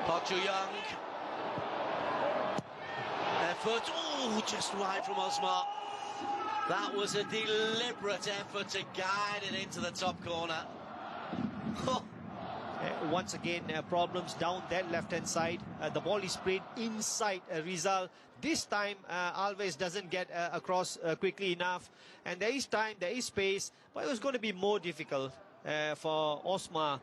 Park Joo-young. Effort. Oh, just wide from Osmar. That was a deliberate effort to guide it into the top corner. Once again, problems down that left-hand side. The ball is played inside Rizal. This time, Alves doesn't get across quickly enough. And there is time, there is space, but it was going to be more difficult for Osmar.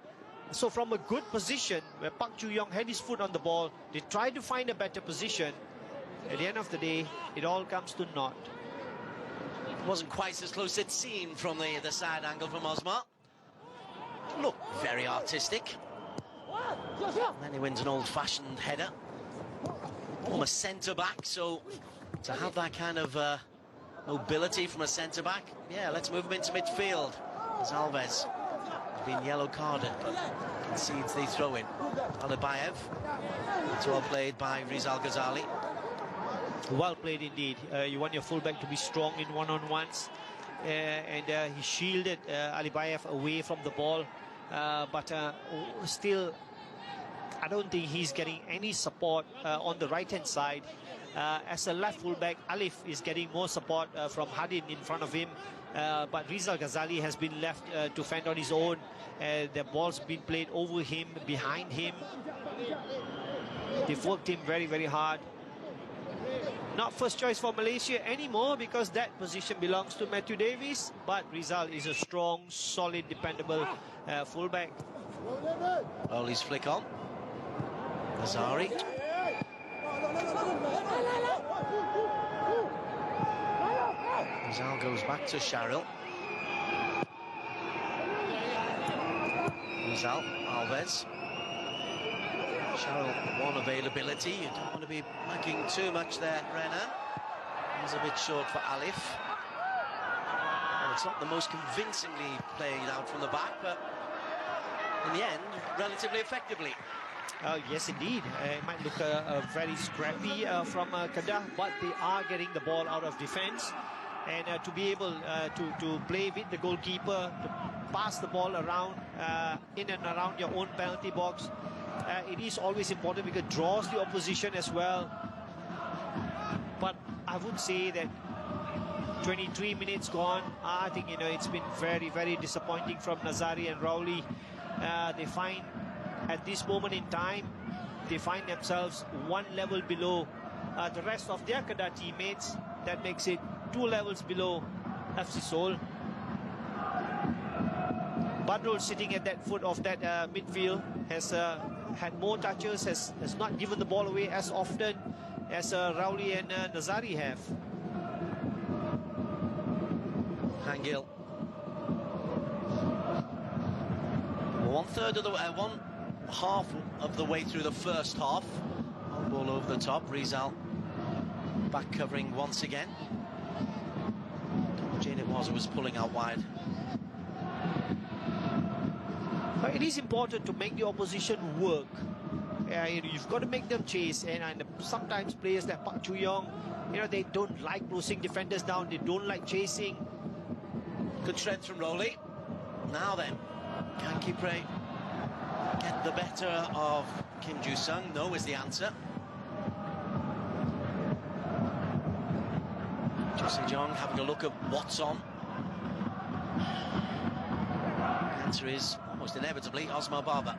So from a good position, where Park Joo-young had his foot on the ball, they tried to find a better position. At the end of the day, it all comes to naught. It wasn't quite as close as it seemed from the side angle from Osmar. Look, very artistic. And then he wins an old-fashioned header from a centre-back, so to have that kind of mobility from a centre-back, yeah, let's move him into midfield. As Alves has been yellow-carded, but concedes the throw-in. Alibayev, it's well played by Rizal Ghazali. Well played indeed. You want your fullback to be strong in one-on-ones. And he shielded Alibayev away from the ball, but still I don't think he's getting any support on the right-hand side. As a left fullback, Alif is getting more support from Hadin in front of him, but Rizal Ghazali has been left to fend on his own. The ball's been played over him, behind him. They've worked him very, very hard. Not first choice for Malaysia anymore because that position belongs to Matthew Davies, but Rizal is a strong, solid, dependable fullback. Oli's flick on. Azari. Rizal goes back to Sharil. Rizal, Alves. Sharil, one availability. You don't want to be lacking too much there, Renner. He's a bit short for Alif. Well, it's not the most convincingly played out from the back, but in the end, relatively effectively. Yes, indeed. It might look very scrappy from Kedah, but they are getting the ball out of defense. And to be able to play with the goalkeeper, to pass the ball around, in and around your own penalty box, it is always important because it draws the opposition as well. But I would say that 23 minutes gone, I think, you know, it's been very, very disappointing from Nazari and Rowley. They find, at this moment in time, they find themselves one level below the rest of their Kedah teammates. That makes it 2 levels below FC Seoul. Badrul sitting at that foot of that midfield has had more touches, has not given the ball away as often as Rowley and Nazari have. Hangil. One half of the way through the first half. Ball over the top. Rizal back covering once again. Jane it was pulling out wide. It is important to make the opposition work. You've got to make them chase, and sometimes players like Park Joo-young, you know, they don't like closing defenders down, they don't like chasing. Good strength from Rowley. Now then, can Kipre get the better of Kim Joo-sung? No is the answer. Jesse Jong having a look at what's on. The answer is almost inevitably Osmar Baba.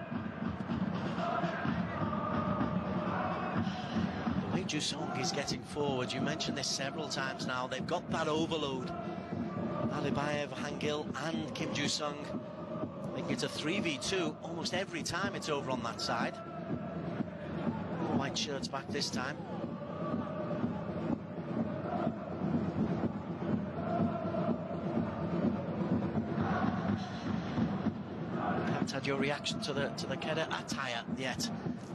The way Joo-sung is getting forward, you mentioned this several times now, they've got that overload. Alibayev, Hangil and Kim Joo-sung making it a 3v2 almost every time it's over on that side. White shirts back this time. Haven't had your reaction to the Kedah attire yet.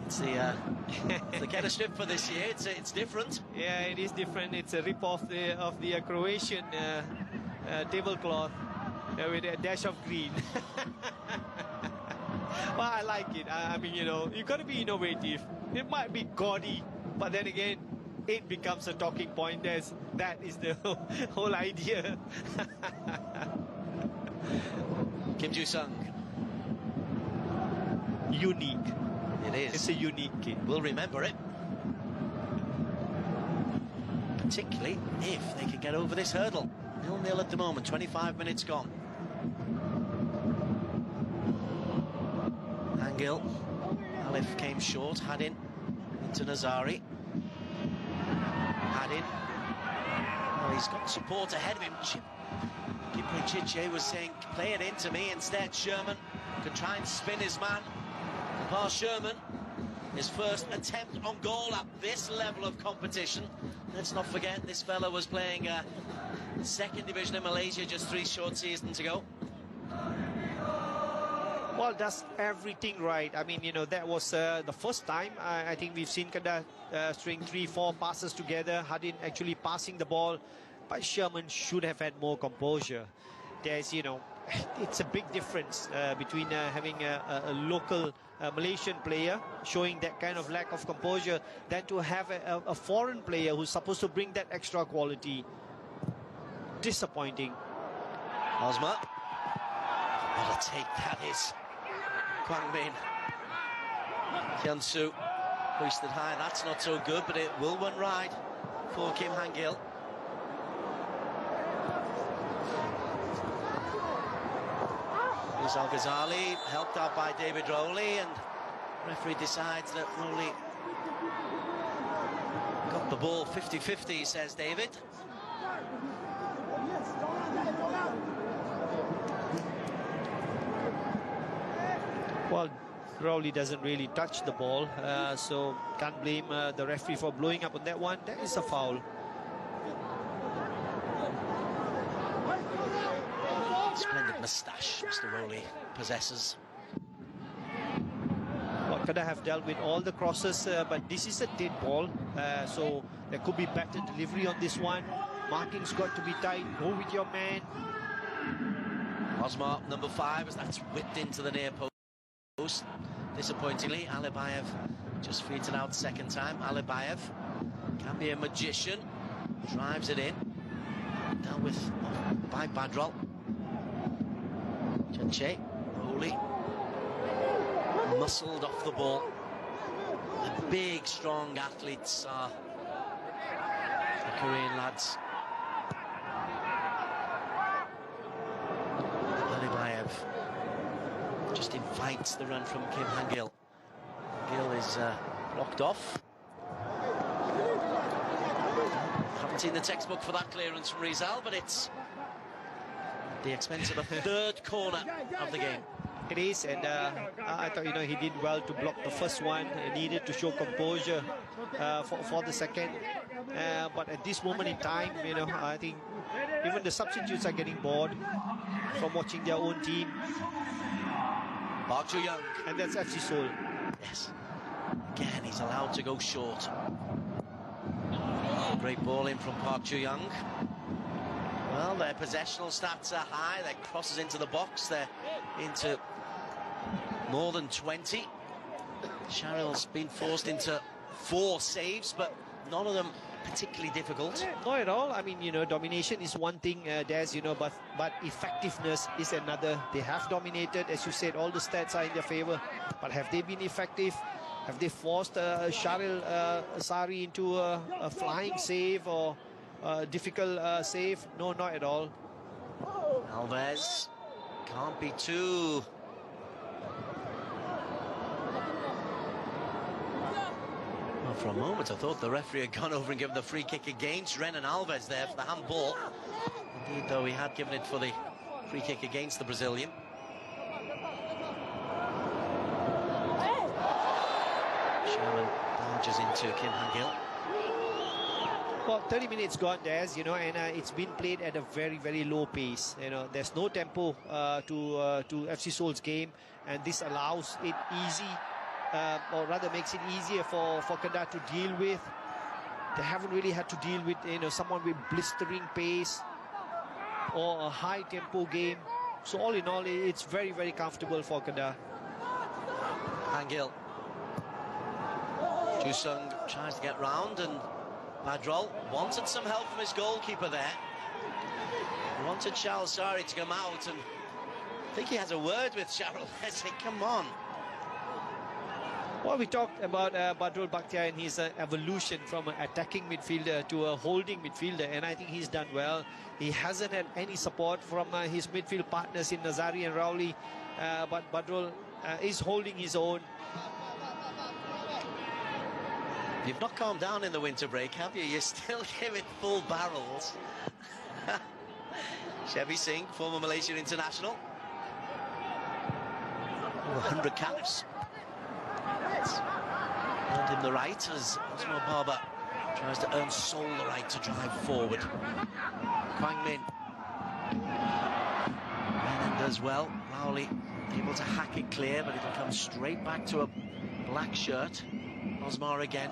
It's the Kedah strip for this year. It's different. Yeah, it is different. It's a rip off of the Croatian tablecloth with a dash of green. Well, I like it. I mean, you know, you've got to be innovative. It might be gaudy, but then again, it becomes a talking point. That is the whole idea. Kim Joo-sung. Unique. It is. It's a unique kick. We'll remember it. Particularly if they can get over this hurdle. 0-0 at the moment, 25 minutes gone. Angil. Alif came short, Hadin into Nazari. Hadin. Well, he's got support ahead of him. Chiche was saying, play it into me instead. Sherman could try and spin his man. Par Sherman, his first attempt on goal at this level of competition. Let's not forget, this fella was playing second division in Malaysia just 3 short seasons ago. Well, that's everything right. I mean, you know, that was the first time I think we've seen Kedah string 3-4 passes together. Hadin actually passing the ball, but Sherman should have had more composure. There's, you know, it's a big difference between having a local Malaysian player showing that kind of lack of composure than to have a foreign player who's supposed to bring that extra quality. Disappointing. Osma. What a take that is. Kwang Bin. Hyun-soo hoisted high. That's not so good, but it will run right for Kim Han-gil. Here's Al-Ghazali, helped out by David Rowley, and referee decides that Rowley got the ball 50-50, says David. Well, Rowley doesn't really touch the ball, so can't blame the referee for blowing up on that one. That is a foul. Splendid moustache Mr. Rowley possesses. Well, Kedah have dealt with all the crosses, but this is a dead ball, so there could be better delivery on this one. Marking's got to be tight. Go with your man. Osmar, number 5, as that's whipped into the near post. Disappointingly, Alibayev just feeds it out second time. Alibayev can be a magician. Drives it in. Dealt with by Badrol. Janche, Rowley. Muscled off the ball. The big, strong athletes are the Korean lads. Alibayev just invites the run from Kim Han-gil. Gil is blocked off. Haven't seen the textbook for that clearance from Rizal, but it's at the expense of the third corner of the game. It is, and I thought, you know, he did well to block the first one. He needed to show composure for the second. But at this moment in time, you know, I think even the substitutes are getting bored from watching their own team. Park Joo-young. And that's FC Seoul. Yes. Again, he's allowed to go short. Great ball in from Park Joo-young. Well, their possessional stats are high. Their crosses into the box. They're into more than 20. Sharyl's been forced into 4 saves, but none of them particularly difficult. Not at all. I mean, you know, domination is one thing, Des, you know, but effectiveness is another. They have dominated, as you said, all the stats are in their favor, but have they been effective? Have they forced Sharyl Sari into a flying save or a difficult save? No, not at all. Alves can't be too... Well, for a moment I thought the referee had gone over and given the free kick against Renan Alves there for the handball. Indeed, though, he had given it for the free kick against the Brazilian. Sherman barges into Kim Han-gil. Well, 30 minutes gone, Des, you know, and it's been played at a very, very low pace. You know, there's no tempo to FC Seoul's game, and this allows it easy, or rather makes it easier for Kedah to deal with. They haven't really had to deal with, you know, someone with blistering pace or a high tempo game. So all in all, it's very, very comfortable for Kedah. Han-gil. Ju-sung tries to get round, and Badrol wanted some help from his goalkeeper there. He wanted Sharyl Sari to come out, and I think he has a word with Sharyl. Come on. Well, we talked about Badrul Bakhtiar and his evolution from an attacking midfielder to a holding midfielder, and I think he's done well. He hasn't had any support from his midfield partners in Nazari and Rowley, but Badrul is holding his own. You've not calmed down in the winter break, have you? You're still giving full barrels. Chevy Singh, former Malaysian international. Over 100 caps. Earned him the right as Osmo Baba tries to earn Seoul the right to drive forward. Kwang Min. And does well. Rowley able to hack it clear, but it'll come straight back to a black shirt. Osmar again.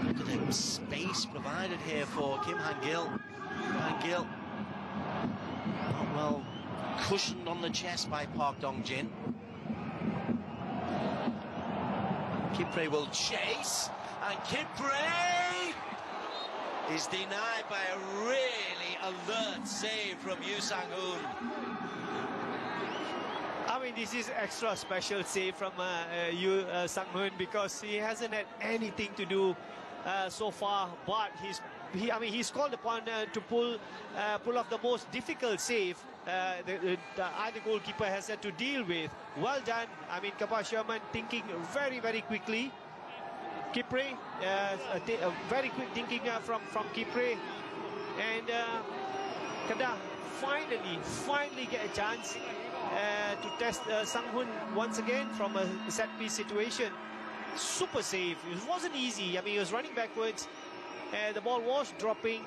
Look at the space provided here for Kim Han-gil. Han-gil not well cushioned on the chest by Park Dong-jin. Kipre will chase, and Kipre is denied by a really alert save from Yu Sang-hoon. I mean, this is extra special save from Yu Sang-hoon because he hasn't had anything to do so far, but he's called upon to pull off the most difficult save either goalkeeper has had to deal with. Well done. I mean, Kapil Sherman thinking very, very quickly. Kipre, very quick thinking from Kipre, and Kedah finally get a chance to test Sang-hoon once again from a set-piece situation. Super save. It wasn't easy. I mean, he was running backwards, and the ball was dropping.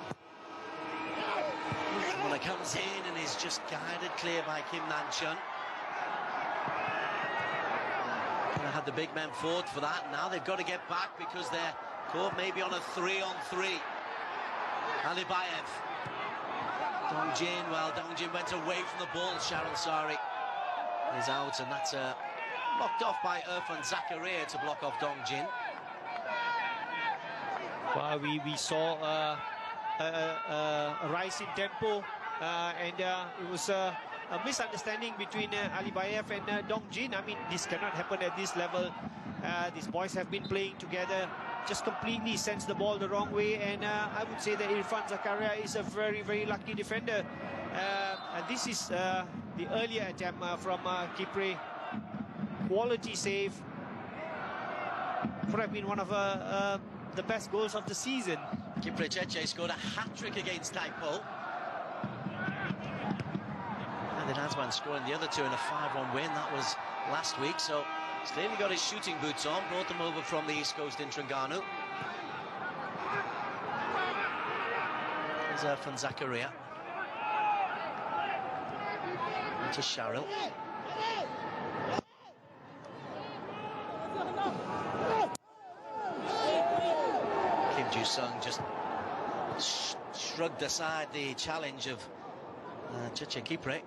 Well, it comes in and is just guided clear by Kim Nan-chun. Kind of had the big men forward for that. Now they've got to get back because they're caught maybe on a 3-on-3. Alibayev. Dong-jin, well, Dong-jin went away from the ball. Shahril Sari is out, and that's blocked off by Irfan Zakaria to block off Dong-jin. Well, we saw a rise in tempo, and it was a misunderstanding between Alibayev and Dong-jin. I mean, this cannot happen at this level. These boys have been playing together, just completely sends the ball the wrong way, and I would say that Irfan Zakaria is a very, very lucky defender. And this is the earlier attempt from Kipre. Quality save. Could have been one of the best goals of the season. Kipre Cheche scored a hat-trick against Taipo. And then Azman scoring the other two in a 5-1 win. That was last week, so he's clearly got his shooting boots on. Brought them over from the East Coast in Terengganu. There's Irfan Zakaria. To Shahril. Kim Ju-sung just shrugged aside the challenge of Cheche Kipre.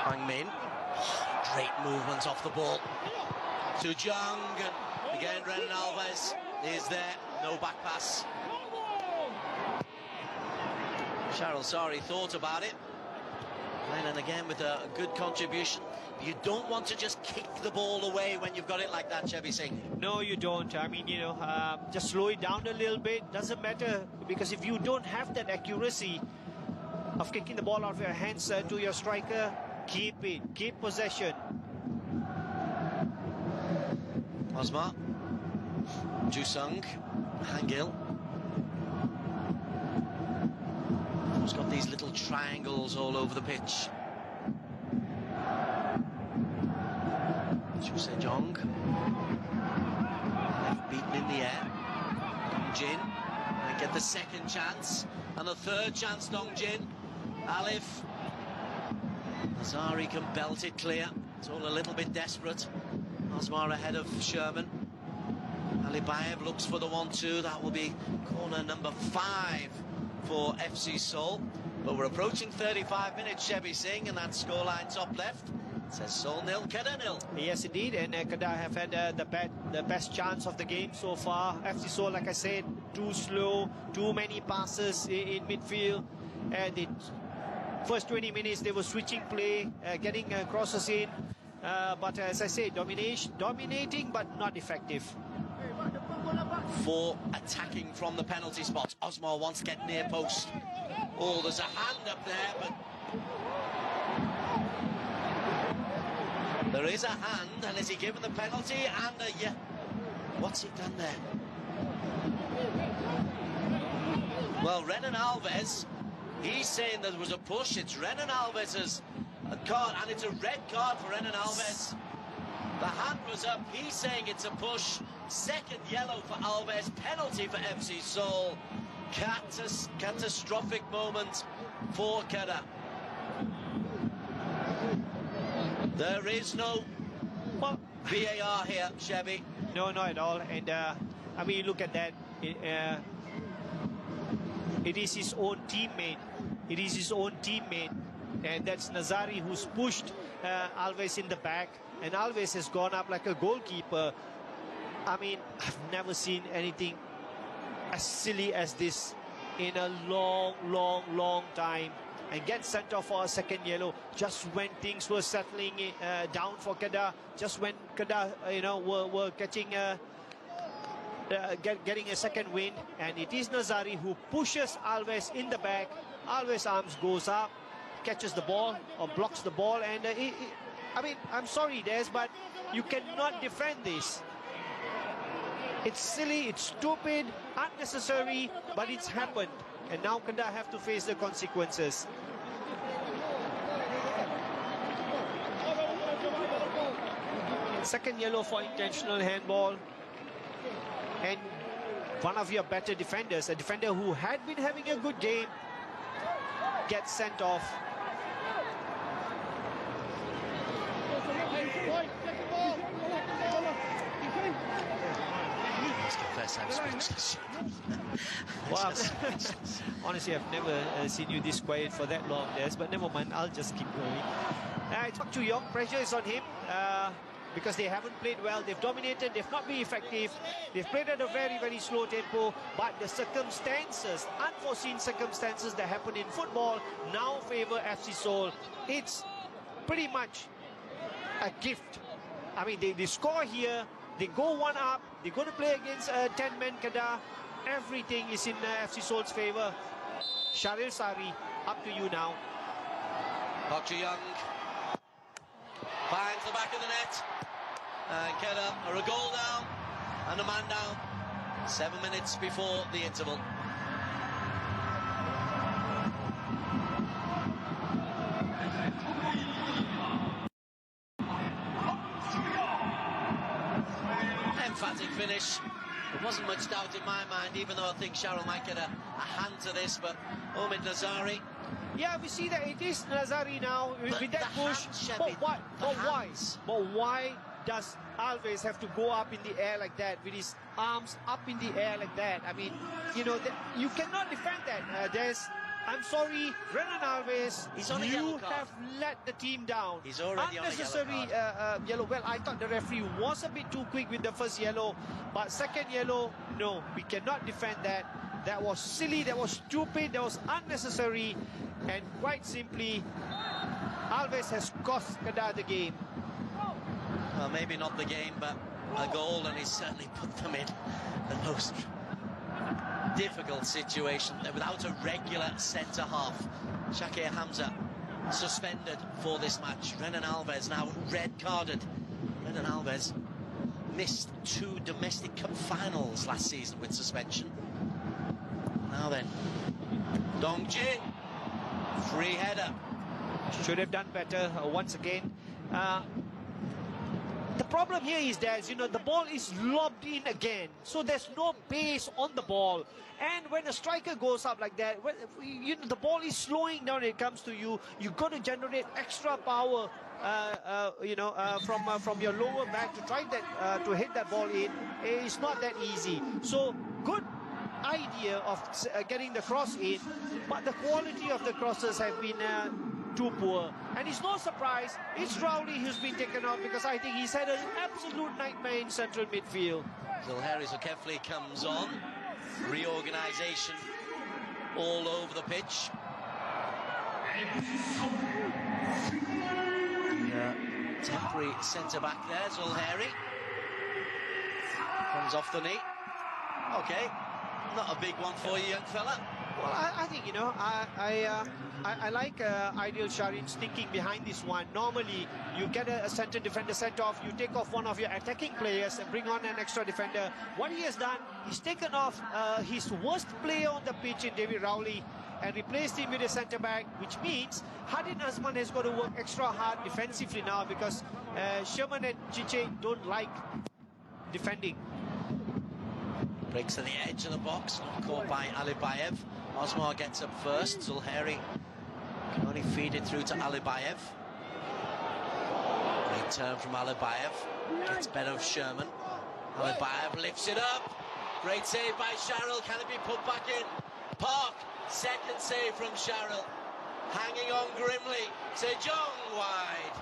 Kwang Min. Great movement off the ball. To Jung. Again, Renan Alves is there. No back pass. Shahril Sari thought about it. And again with a good contribution. You don't want to just kick the ball away when you've got it like that, Chevy Singh. No, you don't. I mean, just slow it down a little bit. Doesn't matter, because if you don't have that accuracy of kicking the ball out of your hands to your striker, keep it. Keep possession. Osmar. Ju-sung. Han-gil. He's got these little triangles all over the pitch. Chu Se-jong. Beaten in the air. Dong-jin. And get the second chance. And the third chance, Dong-jin. Alif. Nazari can belt it clear. It's all a little bit desperate. Osmar ahead of Sherman. Alibayev looks for the 1-2. That will be corner number 5 for FC Seoul. But we're approaching 35 minutes, Chevy Singh, and that scoreline top left says Seoul 0, Kedah 0. Yes, indeed, and Kedah have had the best chance of the game so far. FC Seoul, like I said, too slow, too many passes in midfield, and they First 20 minutes they were switching play, getting crosses in, but as I say, dominating but not effective. For attacking from the penalty spot. Osmar wants to get near post. Oh, there's a hand up there, but there is a hand, and is he given the penalty? And yeah, what's he done there? Well, Renan Alves, he's saying there was a push. It's Renan Alves's card, and it's a red card for Renan Alves. The hand was up. He's saying it's a push. Second yellow for Alves. Penalty for FC Seoul. Catastrophic moment for Kedah. There is no VAR here, Chevy. No, not at all. And I mean, look at that. It is his own teammate. It is his own teammate. And that's Nazari who's pushed Alves in the back. And Alves has gone up like a goalkeeper. I mean, I've never seen anything as silly as this in a long time. And get sent off for a second yellow just when things were settling down for Kedah. Just when Kedah, were catching getting a second wind. And it is Nazari who pushes Alves in the back. Alves' arms goes up, catches the ball or blocks the ball, and I mean, I'm sorry, Des, but you cannot defend this. It's silly, it's stupid, unnecessary, but it's happened. And now Kedah have to face the consequences. Second yellow for intentional handball. And one of your better defenders, a defender who had been having a good game, gets sent off. First time speechless. Wow. Honestly, I've never seen you this quiet for that long, Des, but never mind, I'll just keep going. It's Park Chu-yong, pressure is on him because they haven't played well. They've dominated, they've not been effective. They've played at a very slow tempo, but the circumstances, unforeseen circumstances that happen in football now favor FC Seoul. It's pretty much a gift. I mean, they score here, they go one up, they're going to play against 10-man Kedah. Everything is in FC Seoul's favour. Sharil Sari, up to you now. Park Chu-yong finds the back of the net. And Kedah are a goal down and a man down. 7 minutes before the interval. Emphatic finish. There wasn't much doubt in my mind, even though I think Sharil might get a hand to this, but Omid Nazari. Yeah, we see that it is Nazari now with that push. But why does Alves have to go up in the air like that, with his arms up in the air like that? I mean, you cannot defend that. I'm sorry, Renan Alves, you have let the team down. He's already unnecessary on a yellow card. Yellow. Well, I thought the referee was a bit too quick with the first yellow, but second yellow, no, we cannot defend that. That was silly, that was stupid, that was unnecessary, and quite simply, Alves has cost Kedah the game. Well, maybe not the game, but a goal, and he certainly put them in the most difficult situation without a regular centre-half. Shakir Hamza suspended for this match. Renan Alves now red-carded. Renan Alves missed 2 domestic cup finals last season with suspension. Now then, Dong Jin, free header. Should have done better once again. The problem here is that, the ball is lobbed in again. So there's no base on the ball. And when a striker goes up like that, the ball is slowing down when it comes to you. You've got to generate extra power, from your lower back to try that, to hit that ball in. It's not that easy. So good idea of getting the cross in, but the quality of the crosses have been too poor. And it's no surprise it's Rowley who's been taken out, because I think he's had an absolute nightmare in central midfield. Zulhari Zulkefli comes on. Reorganisation all over the pitch. Temporary centre-back there, Zulheri. Comes off the knee. Okay, not a big one for you, young fella. Well, I think, you know, I like Ideal Sharin's thinking behind this one. Normally, you get a centre defender sent off, you take off one of your attacking players and bring on an extra defender. What he has done, he's taken off his worst player on the pitch in David Rowley and replaced him with a centre-back, which means Hadin Azman has got to work extra hard defensively now because Sherman and Chiche don't like defending. Breaks to the edge of the box, not caught by Alibayev. Osmar gets up first. Zulheri can only feed it through to Alibayev. Great turn from Alibayev. Gets better of Sherman. Alibayev lifts it up. Great save by Sharrell. Can it be put back in? Park, second save from Sharrell. Hanging on grimly. Sejong wide.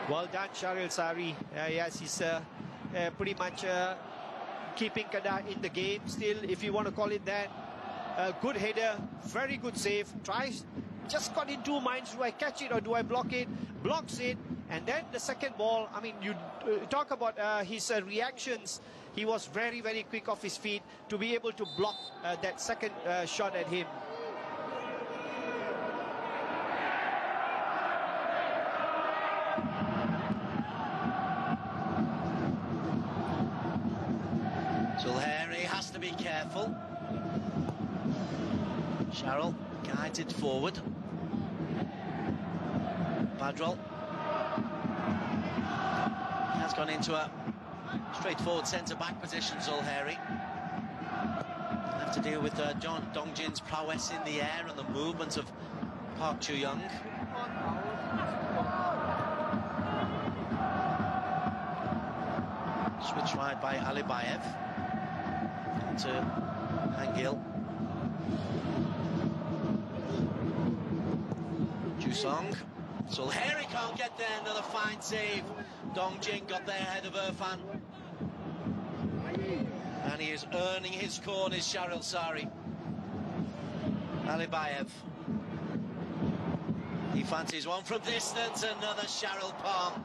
Well done, Sharrell Sari. Yes, he's pretty much keeping Kedah in the game still, if you want to call it that. Good header, very good save. Tries, just got in two minds. Do I catch it or do I block it? Blocks it. And then the second ball, I mean, you talk about his reactions. He was very, very quick off his feet to be able to block that second shot at him. Zulheri has to be careful. Sharrell guides it forward. Badrol has gone into a straightforward centre-back position, Zulheri. Have to deal with Dongjin's prowess in the air and the movement of Park Chu-young. Switch wide by Alibayev. To Hangil. Jusong. Zulheri can't get there, another fine save. Dongjin got there ahead of Irfan. And he is earning his corners, Sharrell Sari. Alibayev. He fancies one from distance, another Sharrell palm.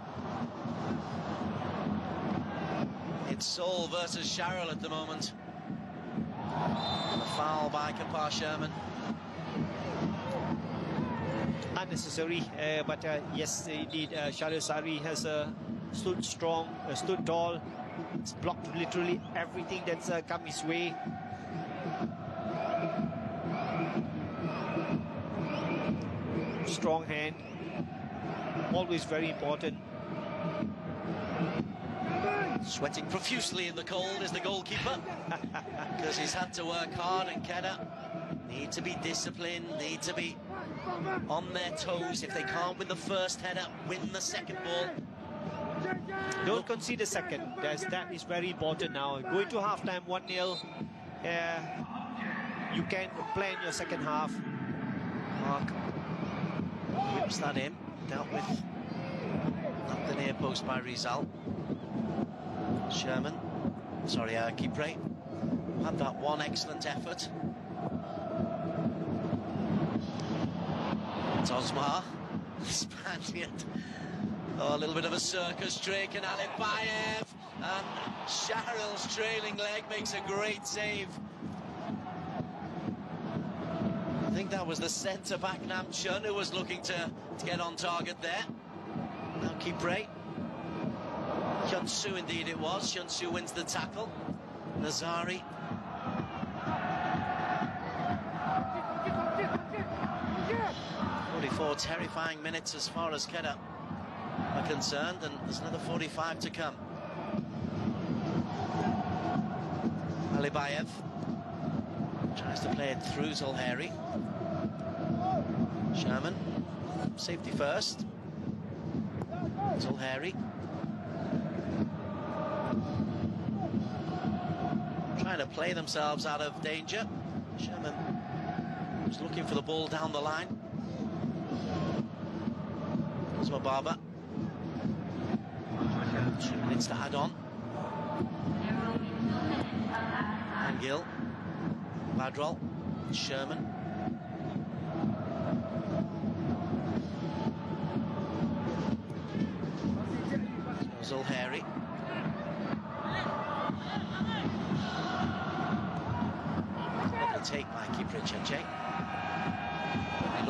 It's Seoul versus Sharrell at the moment. And a foul by Kapar Sherman. Unnecessary, but yes, indeed, Sharrell Sari has stood strong, stood tall. It's blocked literally everything that's come his way. Strong hand, always very important. Sweating profusely in the cold is the goalkeeper because he's had to work hard, and Kedah need to be disciplined, need to be on their toes. If they can't win the first header, win the second ball. Don't concede the second. That is very important now. Going to half-time 1-0. You can plan your second half. Mark whips that in, dealt with at the near post by Rizal. Sherman, sorry, Kipre, had that one excellent effort. It's Osmar, Spaniard. Oh, a little bit of a circus trick, and Alibayev, and Sharrell's trailing leg makes a great save. I think that was the centre-back Nam Chun who was looking to get on target there. Now Kipre. Hyun-Soo indeed it was. Hyun-Soo wins the tackle. Nazari. Four terrifying minutes as far as Kedah are concerned, and there's another 45 to come. Alibayev tries to play it through Zulheri. Sherman, safety first. Zulheri. Trying to play themselves out of danger. Sherman was looking for the ball down the line. Baba. 2 minutes to add on. And Gill. Badrol. Sherman.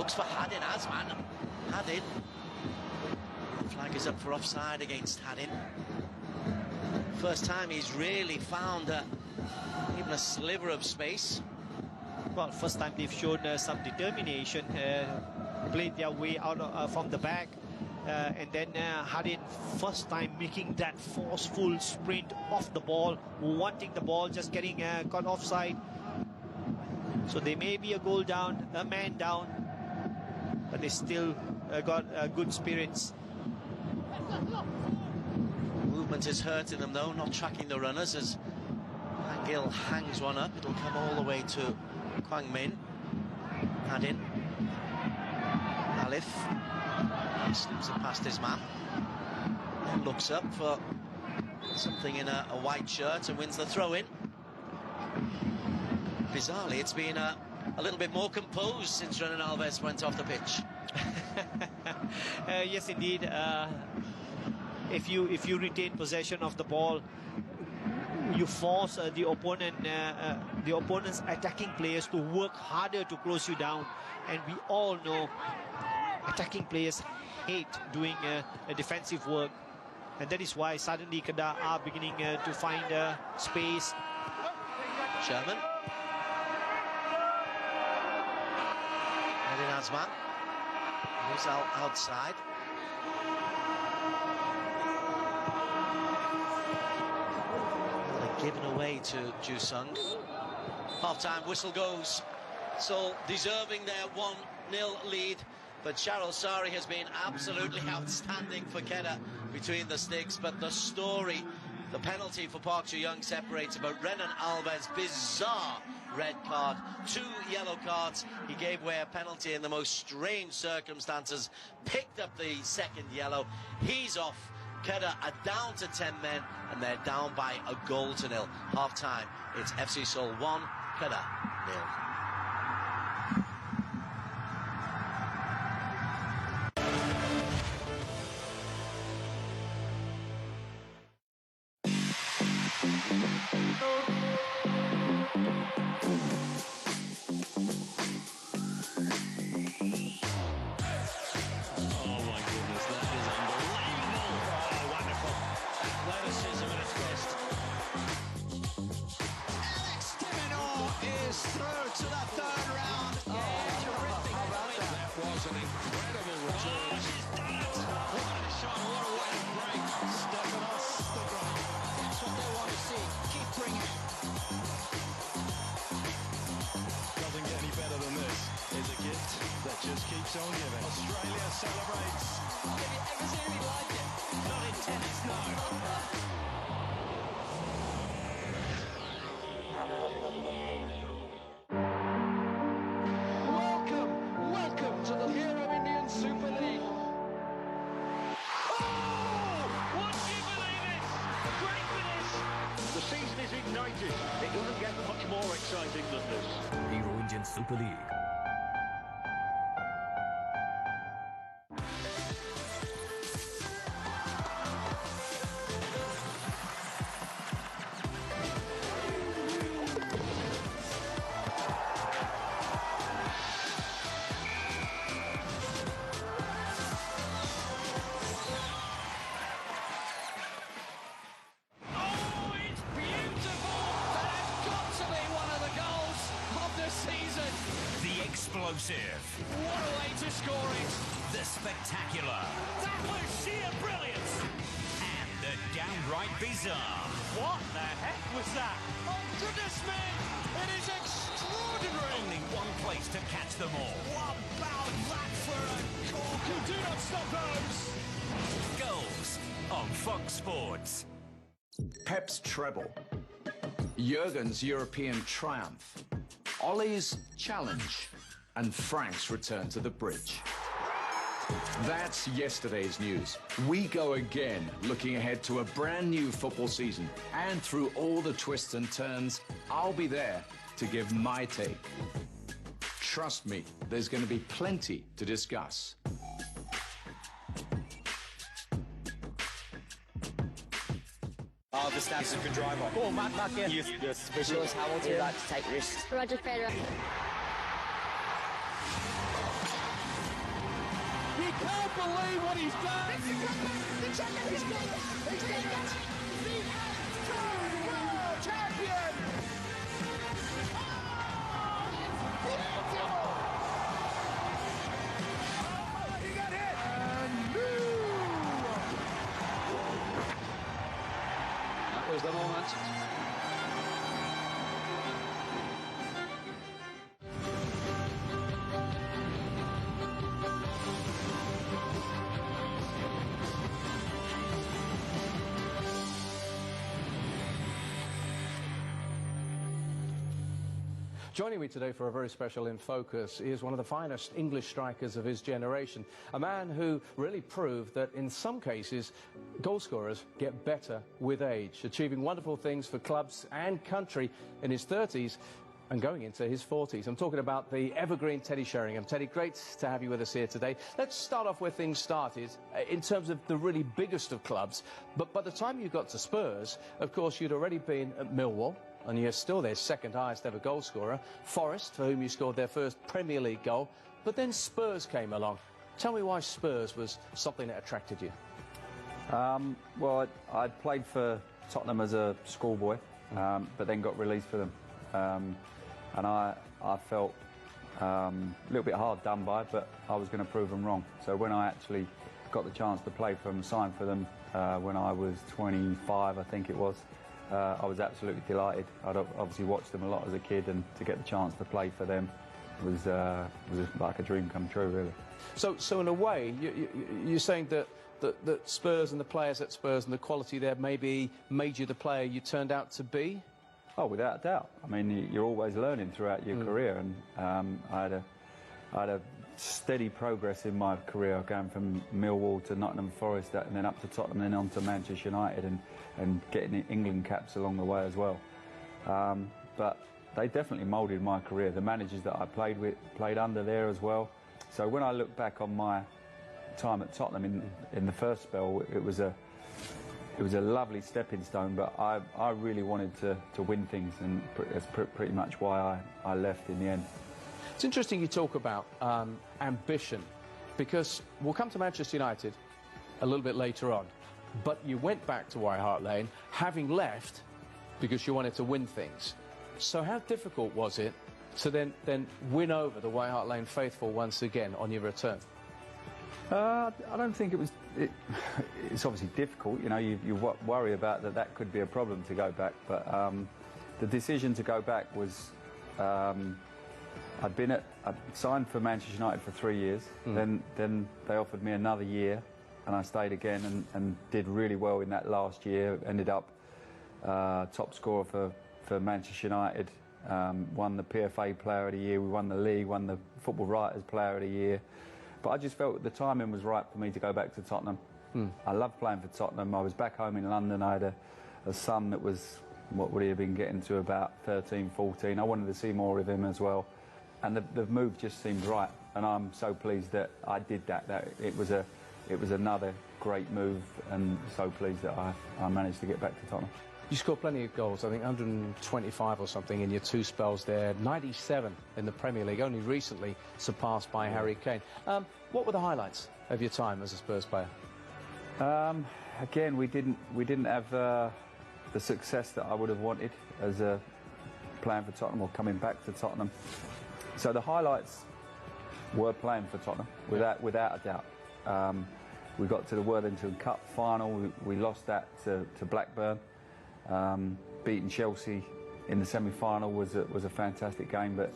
looks for Hadin, Azman. Hadin. Flag is up for offside against Hadin. First time he's really found even a sliver of space. Well, first time they've shown some determination, played their way out from the back, and then Hadin first time making that forceful sprint off the ball, wanting the ball, just getting caught offside. So they may be a goal down, a man down, but they still got good spirits. Movement is hurting them though, not tracking the runners as Hangil hangs one up. It'll come all the way to Kwang Min. Hadin. Alif slips it past his man. Then looks up for something in a white shirt and wins the throw-in. Bizarrely, it's been a little bit more composed since Renan Alves went off the pitch. Yes, indeed. If you retain possession of the ball, you force the opponent's attacking players to work harder to close you down, and we all know attacking players hate doing a defensive work, and that is why suddenly Kedah are beginning to find space. Sherman. Hadin Azman. Who's outside. Given away to Jusung. Half-time whistle goes. Seoul deserving their 1-0 lead, but Charles Sari has been absolutely outstanding for Kedah between the sticks. But the story, the penalty for Park Ju-young separated, but Renan Alves, bizarre red card, 2 yellow cards. He gave away a penalty in the most strange circumstances, picked up the second yellow. He's off. Kedah are down to 10 men, and they're down by a goal to 0. Half-time, it's FC Seoul 1, Kedah 0. Just keeps on giving. Australia celebrates. Have you ever seen anything like it? Not in tennis, no. Welcome to the Hero Indian Super League. Oh! What do you believe it? Great finish! The season is ignited. It doesn't get much more exciting than this. Hero Indian Super League. Explosive. What a way to score it. The spectacular. That was sheer brilliance. And the downright bizarre. What the heck was that? Oh, goodness me. It is extraordinary. Only one place to catch them all. What about that for a corker? You do not stop those. Goals on Fox Sports. Pep's treble. Jurgen's European triumph. Ollie's challenge. And Frank's return to the bridge. That's yesterday's news. We go again, looking ahead to a brand new football season. And through all the twists and turns, I'll be there to give my take. Trust me, there's going to be plenty to discuss. The stats can drive on. Oh, Matt Bakker. Yes. Shows how much you like to take risks. Roger Federer. can't believe what he's done. He's done it. The world champion. He got hit. And that was the moment. Joining me today for a very special In Focus is one of the finest English strikers of his generation, a man who really proved that in some cases goal scorers get better with age, achieving wonderful things for clubs and country in his 30s and going into his 40s. I'm talking about the evergreen Teddy Sheringham. Teddy, great to have you with us here today. Let's start off where things started in terms of the really biggest of clubs. But by the time you got to Spurs, of course, you'd already been at Millwall, and you're still their second highest ever goal scorer. Forest, for whom you scored their first Premier League goal. But then Spurs came along. Tell me why Spurs was something that attracted you. Well, I'd played for Tottenham as a schoolboy, but then got released for them. And I felt a little bit hard done by, but I was going to prove them wrong. So when I actually got the chance to play for them, sign for them, when I was 25, I think it was, I was absolutely delighted. I'd obviously watched them a lot as a kid, and to get the chance to play for them was like a dream come true, really. So in a way, you're saying that Spurs and the players at Spurs and the quality there maybe made you the player you turned out to be? Oh, without a doubt. I mean, you're always learning throughout your career, and I had a steady progress in my career, going from Millwall to Nottingham Forest, and then up to Tottenham, and then on to Manchester United, and getting England caps along the way as well. But they definitely moulded my career. The managers that I played under there as well. So when I look back on my time at Tottenham in the first spell, it was a lovely stepping stone, but I really wanted to win things, and that's pretty much why I left in the end. It's interesting you talk about ambition, because we'll come to Manchester United a little bit later on, but you went back to White Hart Lane, having left because you wanted to win things. So how difficult was it to then win over the White Hart Lane faithful once again on your return? I don't think it was. It's obviously difficult, you know. You worry about that could be a problem to go back, but the decision to go back was. I'd signed for Manchester United for 3 years. Then they offered me another year, and I stayed again and did really well in that last year. Ended up top scorer for Manchester United. Won the PFA Player of the Year. We won the league. Won the Football Writers Player of the Year. But I just felt the timing was right for me to go back to Tottenham. I loved playing for Tottenham. I was back home in London. I had a son that was, what would he have been getting to, about 13, 14. I wanted to see more of him as well. And the move just seemed right. And I'm so pleased that I did that. It was another great move, and so pleased that I managed to get back to Tottenham. You scored plenty of goals, I think 125 or something in your two spells there, 97 in the Premier League, only recently surpassed by Harry Kane. What were the highlights of your time as a Spurs player? Again, we didn't have the success that I would have wanted as a playing for Tottenham or coming back to Tottenham. So the highlights were playing for Tottenham, without a doubt. We got to the Worthington Cup final. We lost that to Blackburn. Beating Chelsea in the semi-final was a fantastic game, but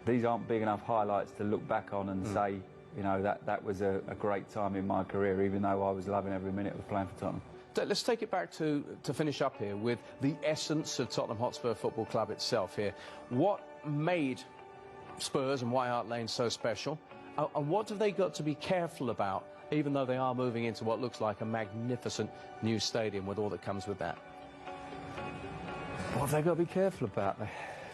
these aren't big enough highlights to look back on and say, you know, that was a great time in my career, even though I was loving every minute of playing for Tottenham. Let's take it back to finish up here with the essence of Tottenham Hotspur Football Club itself here. What made Spurs and White Hart Lane so special, and what have they got to be careful about, even though they are moving into what looks like a magnificent new stadium with all that comes with that? What have they got to be careful about?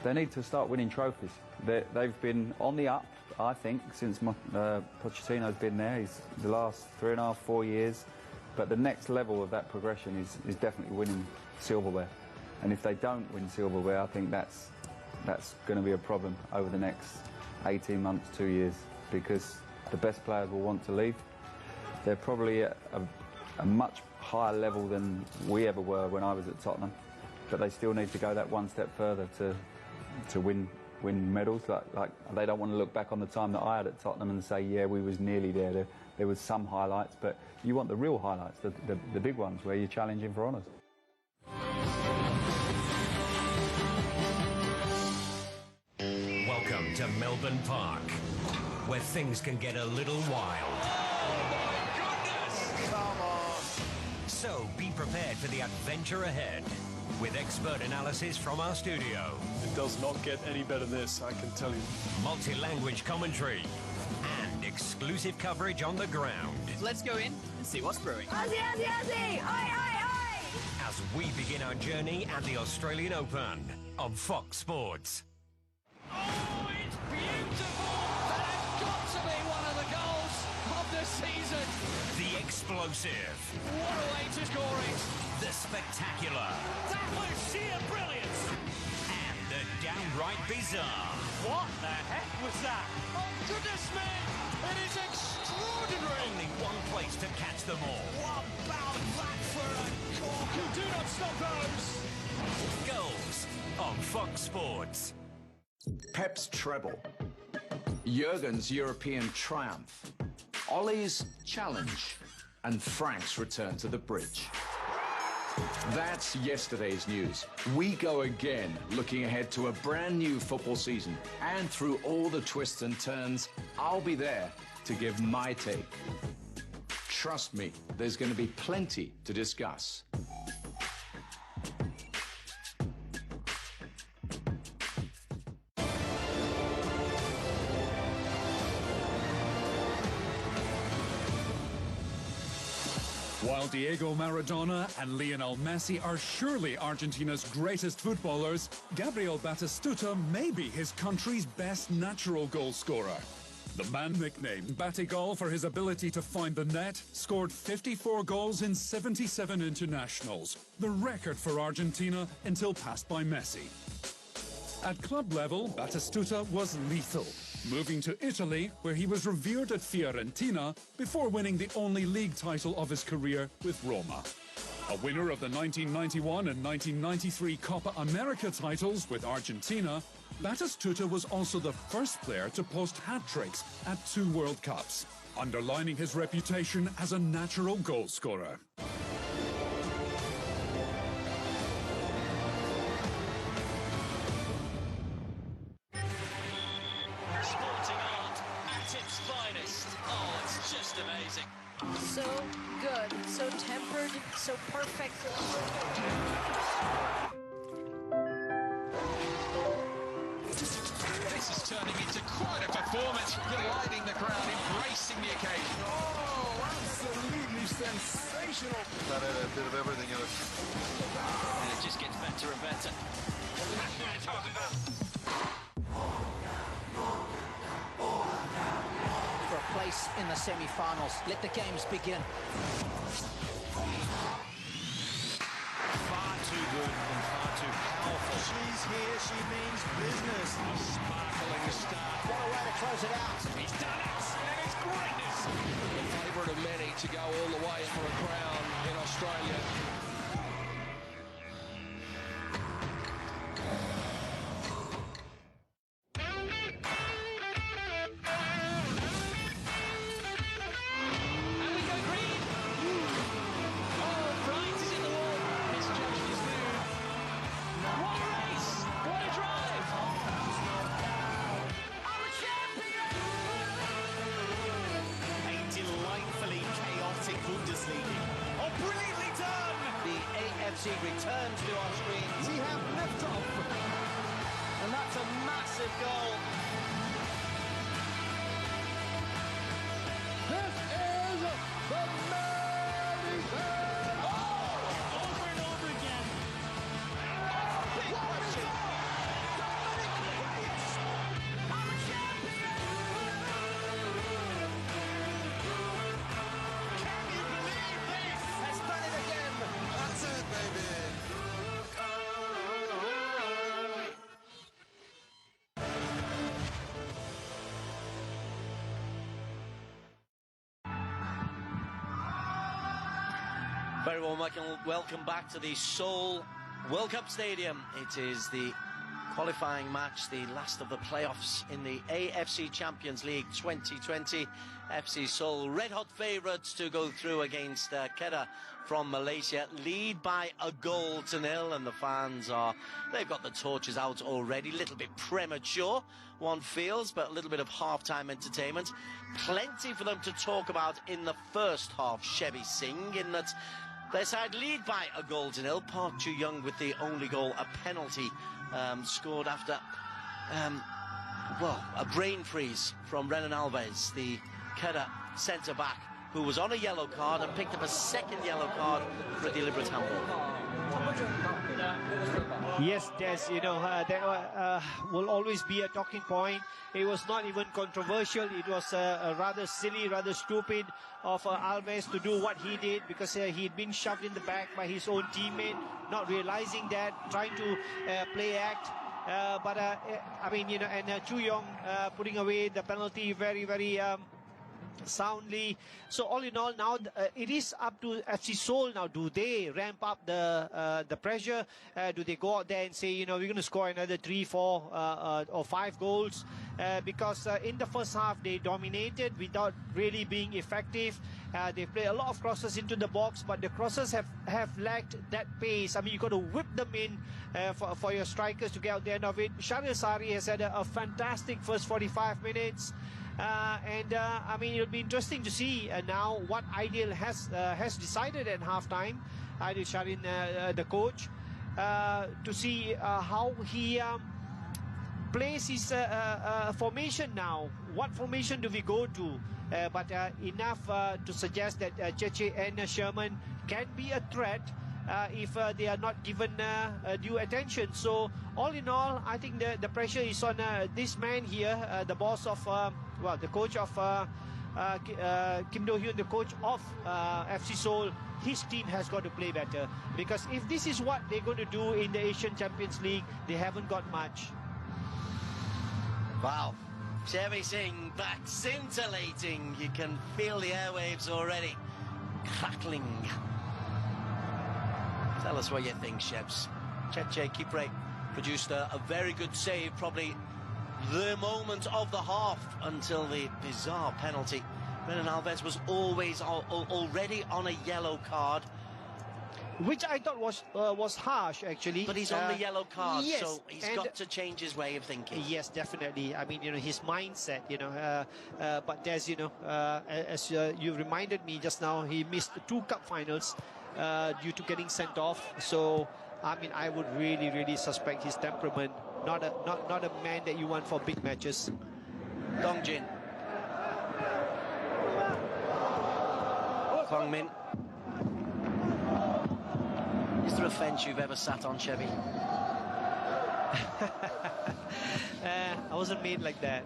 They need to start winning trophies. They've been on the up, I think, since Pochettino's been there. He's the last 3.5, 4 years. But the next level of that progression is definitely winning silverware. And if they don't win silverware, I think that's going to be a problem over the next 18 months, 2 years, because the best players will want to leave. They're probably at a much higher level than we ever were when I was at Tottenham, but they still need to go that one step further to win medals. Like they don't want to look back on the time that I had at Tottenham and say, yeah, we was nearly there. There was some highlights, but you want the real highlights, the big ones where you're challenging for honours. Welcome to Melbourne Park, where things can get a little wild. Oh my goodness! Come on! So be prepared for the adventure ahead, with expert analysis from our studio. It does not get any better than this, I can tell you. Multi-language commentary and exclusive coverage on the ground. Let's go in and see what's brewing. Aussie, Aussie, Aussie! Oi, oi, oi! As we begin our journey at the Australian Open on Fox Sports. Oh, it's beautiful! That has got to be one of the goals of the season. The explosive. What a way to score it. The spectacular. That was sheer brilliance. And the downright bizarre. What the heck was that? Oh, goodness me! It is extraordinary! Only one place to catch them all. What about that for a cork? You do not stop those! Goals on Fox Sports. Pep's treble, Jurgen's European triumph, Ollie's challenge, and Frank's return to the bridge. That's yesterday's news. We go again, looking ahead to a brand new football season. And through all the twists and turns, I'll be there to give my take. Trust me, there's going to be plenty to discuss. While Diego Maradona and Lionel Messi are surely Argentina's greatest footballers, Gabriel Batistuta may be his country's best natural goal scorer. The man nicknamed Batigol for his ability to find the net scored 54 goals in 77 internationals, the record for Argentina until passed by Messi. At club level, Batistuta was lethal, moving to Italy, where he was revered at Fiorentina before winning the only league title of his career with Roma. A winner of the 1991 and 1993 Copa America titles with Argentina, Batistuta was also the first player to post hat-tricks at 2 World Cups, underlining his reputation as a natural goal scorer. So good, so tempered, so perfect. This is turning into quite a performance, delighting the crowd, embracing the occasion. Oh, absolutely sensational. That had a bit of everything in it. And it just gets better and better. For a place in the semi-finals. Let the games begin. Far too good and far too powerful. She's here, she means business. A sparkling start. What a way to close it out. He's done it, and it's greatness. The favourite of many to go all the way for a crown in Australia. Returns to our screens. We have liftoff. And that's a massive goal. This is the Madison! Oh! Over and over again. Big question. Dominic Reyes! I'm a champion! Can you believe this? Has done it again. That's it, baby. Very warm welcome back to the Seoul World Cup Stadium. It is the qualifying match, the last of the playoffs in the AFC Champions League 2020. FC Seoul, red-hot favourites to go through against Kedah from Malaysia, lead by 1-0, and the fans they've got the torches out already. A little bit premature, one feels, but a little bit of half-time entertainment. Plenty for them to talk about in the first half, Chevy Singh, in that their side lead by 1-0. Park Ju-young with the only goal, a penalty scored after, a brain freeze from Renan Alves, the Kedah centre-back, who was on a yellow card and picked up a second yellow card for a deliberate handball. Yes, Des, that will always be a talking point. It was not even controversial. It was rather silly, rather stupid of Alves to do what he did, because he'd been shoved in the back by his own teammate, not realizing that, trying to play act. And Ju-young putting away the penalty very, very soundly. So all in all, now it is up to FC Seoul. Now, do they ramp up the pressure? Do they go out there and say, we're going to score another 3, 4 or 5 goals? Because in the first half they dominated without really being effective. They played a lot of crosses into the box, but the crosses have lacked that pace. I mean, you got to whip them in for your strikers to get out the end of it. Shahril Sari has had a fantastic first 45 minutes. It'll be interesting to see now what Aidil has decided at halftime. Aidil Sharin, the coach, to see how he plays his formation now. What formation do we go to? But enough to suggest that Cheche and Sherman can be a threat if they are not given due attention. So all in all, I think the pressure is on this man here, the boss of, the coach of Kim Do-hyun, the coach of FC Seoul. His team has got to play better, because if this is what they're going to do in the Asian Champions League, they haven't got much. Wow. Chevy Singh back, scintillating. You can feel the airwaves already crackling. Tell us what you think, Shebs. Cheche Kipre produced a very good save, probably the moment of the half, until the bizarre penalty. Renan Alves was always already on a yellow card, which I thought was harsh, actually. But he's on the yellow card, yes, so he's got to change his way of thinking. Yes, definitely. I mean, his mindset, but there's, as you reminded me just now, he missed 2 cup finals due to getting sent off. So, I mean, I would really, really suspect his temperament. Not a man that you want for big matches. Dongjin. Kwang Min. Is there a fence you've ever sat on, Chevy? I wasn't made like that.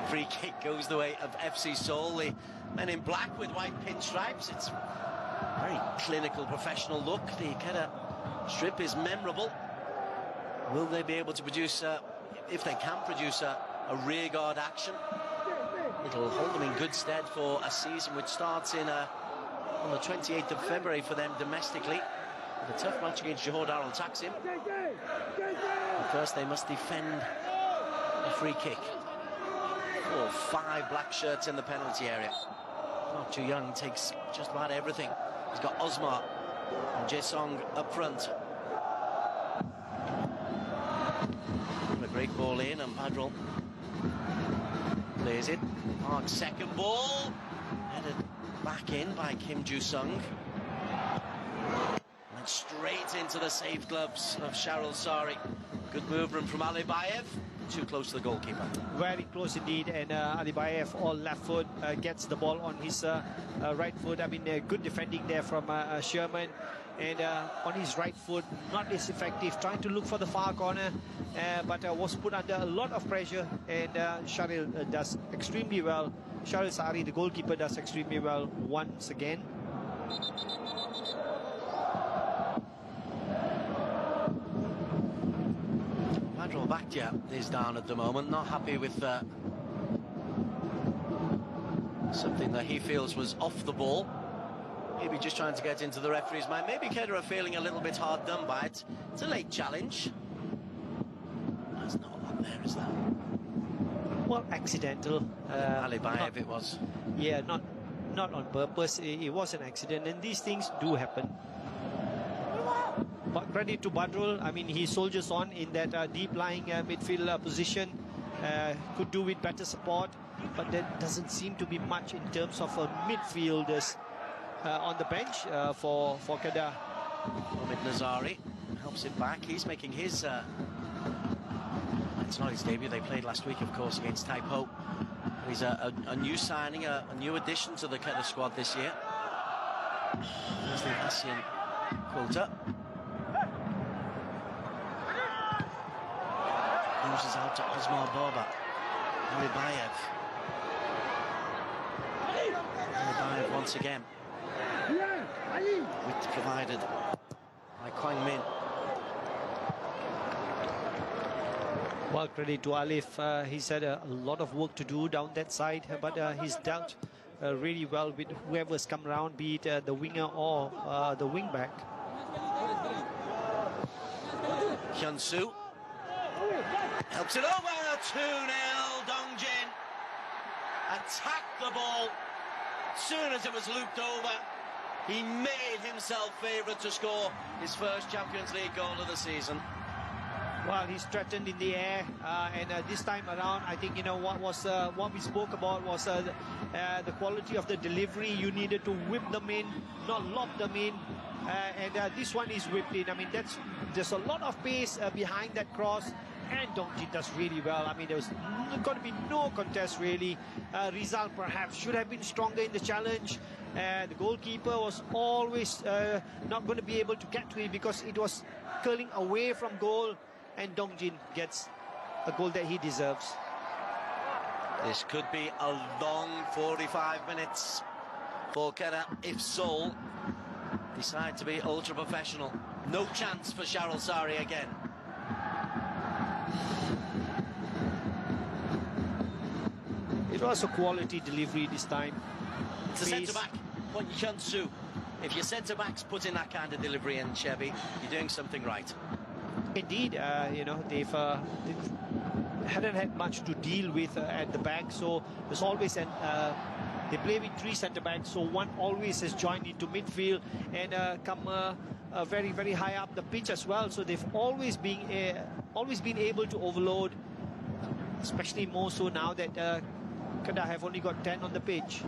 Free kick goes the way of FC Seoul. The men in black with white pinstripes. It's a very clinical, professional look. The Kedah strip is memorable. Will they be able to produce, if they can produce a rearguard action? It'll hold them in good stead for a season which starts on the 28th of February for them domestically, with a tough match against Johor Darul Taksim. But first they must defend a free kick. 4 or 5 black shirts in the penalty area. Park Ju-young takes just about everything. He's got Osmar and Jae-song up front. And a great ball in, and Padrol plays it. Park's second ball, headed back in by Kim Ju-sung. And straight into the safe gloves of Shahril Sari. Good movement from Alibayev. Too close to the goalkeeper. Very close indeed, and Alibayev, all left foot, gets the ball on his right foot. I mean, good defending there from Sherman, and on his right foot, not as effective, trying to look for the far corner, but was put under a lot of pressure, and Shahril does extremely well. Shahril Sari, the goalkeeper, does extremely well once again. Padrol Bhatia is down at the moment, not happy with something that he feels was off the ball. Maybe just trying to get into the referee's mind. Maybe Kedah are feeling a little bit hard done by it. It's a late challenge. There's not a lot there, is there? Well, accidental. Alibi, if it was. Yeah, not on purpose. It was an accident, and these things do happen. But credit to Badrul. I mean, he soldiers on in that deep-lying midfield position. Could do with better support, but there doesn't seem to be much in terms of midfielders on the bench for Kedah. Mohamed Nazari helps him back. He's making his... it's not his debut. They played last week, of course, against Taipo. He's a new signing, a new addition to the Kedah squad this year. There's the Asian Quilter. Crosses out to Osmar Baba. Alibayev. Alibayev once again. Width provided by Kwang Min. Well, credit to Alif. He's had a lot of work to do down that side, but he's dealt really well with whoever's come around, be it the winger or the wing back. Hyun-soo helps it over. 2-0. Dongjin attacked the ball. As soon as it was looped over, he made himself favourite to score his first Champions League goal of the season. Well, he's threatened in the air, and this time around, I think, you know, what we spoke about was the quality of the delivery. You needed to whip them in, not lob them in, and this one is whipped in. I mean, there's a lot of pace behind that cross, and Dongjin does really well. I mean, there was going to be no contest, really. Rizal perhaps should have been stronger in the challenge. The goalkeeper was always not going to be able to get to it because it was curling away from goal. And Dongjin gets a goal that he deserves. This could be a long 45 minutes for Kedah if Seoul decide to be ultra-professional. No chance for Sharul Sari again. It was a quality delivery this time. It's a centre-back, what you can't do. If your centre-backs put in that kind of delivery in Chevy, you're doing something right. Indeed, you know, they've hadn't had much to deal with at the back, so there's always an they play with 3 centre backs, so one always has joined into midfield and come very, very high up the pitch as well. So they've always been able to overload, especially more so now that Kedah have only got 10 on the pitch.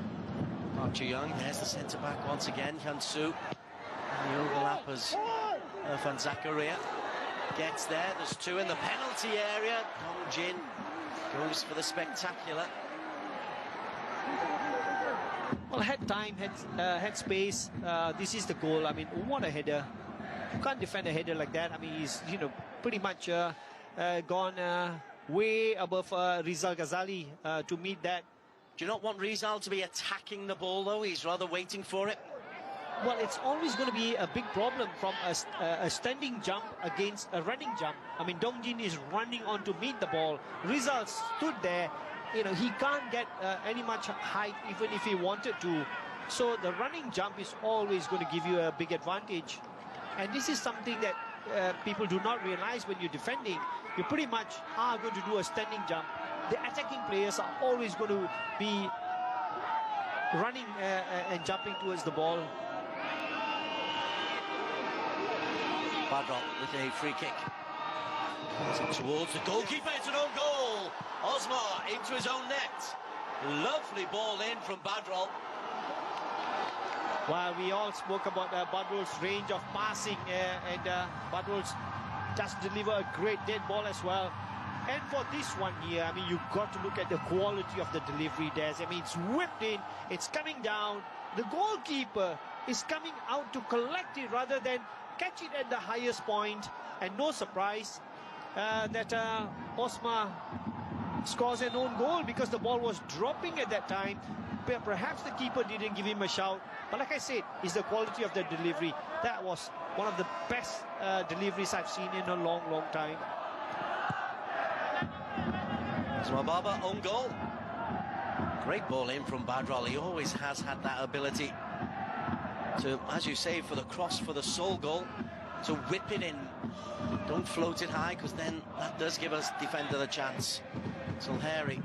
Park Ji-young, there's the centre back once again. Hyun-soo, the overlappers. Irfan Zakaria gets there. There's 2 in the penalty area. Dongjin goes for the spectacular. Well, had time, had space. This is the goal. I mean, what a header! You can't defend a header like that. I mean, he's, you know, pretty much gone way above Rizal Ghazali to meet that. Do you not want Rizal to be attacking the ball though? He's rather waiting for it. Well, it's always going to be a big problem from a standing jump against a running jump. I mean, Dongjin is running on to meet the ball. Rizal stood there. You know, he can't get any much height even if he wanted to. So the running jump is always going to give you a big advantage. And this is something that people do not realize when you're defending. You pretty much are going to do a standing jump. The attacking players are always going to be running and jumping towards the ball. Badrol with a free kick. Towards the goalkeeper, it's an own goal. Osmar into his own net. Lovely ball in from Badrol. Well, we all spoke about Badrol's range of passing, and Badrol does deliver a great dead ball as well. And for this one here, I mean, you've got to look at the quality of the delivery there. I mean, it's whipped in, it's coming down. The goalkeeper is coming out to collect it rather than catch it at the highest point. And no surprise that Osmar scores an own goal because the ball was dropping at that time. Perhaps the keeper didn't give him a shout. But like I said, it's the quality of the delivery. That was one of the best deliveries I've seen in a long, long time. Osmar Baba, own goal. Great ball in from Badrol. He always has had that ability to, as you say, for the cross, for the Seoul goal, to whip it in. Don't float it high, because then that does give us defender the chance. Solheri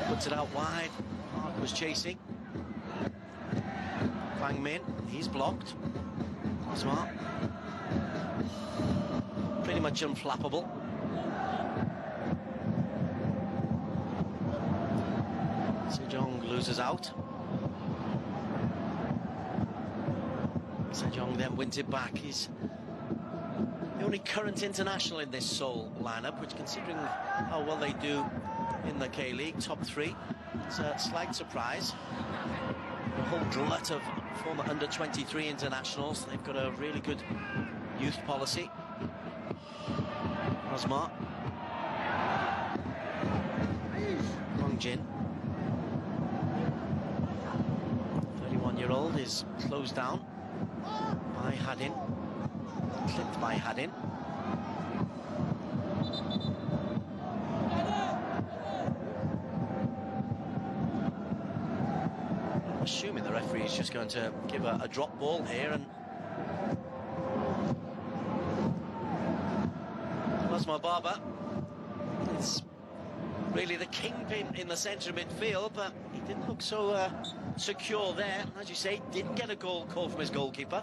puts it out wide. Mark was chasing. Fang Min, he's blocked. Smart. Pretty much unflappable. Sejong loses out. Sejong then wins it back. He's the only current international in this Seoul lineup, which, considering how well they do in the K-League, top 3, it's a slight surprise. A whole glut of former under-23 internationals. They've got a really good youth policy. Osmar. Hong Jin. 31-year-old is closed down by Hadin. Clipped by Hadin. I'm assuming the referee is just going to give a drop ball here, and Osmar Barber is really the kingpin in the centre of midfield, but he didn't look so secure there. As you say, didn't get a goal call from his goalkeeper.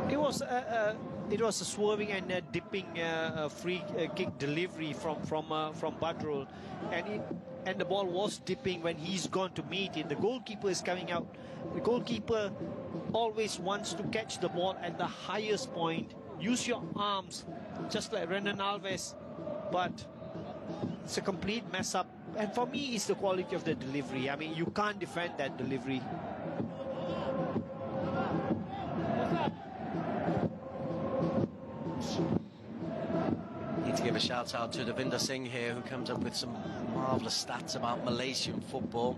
It was a swerving and dipping free kick delivery from Badrul, and the ball was dipping when he's gone to meet it. The goalkeeper is coming out. The goalkeeper always wants to catch the ball at the highest point. Use your arms, just like Renan Alves, but it's a complete mess up. And for me, it's the quality of the delivery. I mean, you can't defend that delivery. Need to give a shout out to Devinder Singh here, who comes up with some marvellous stats about Malaysian football.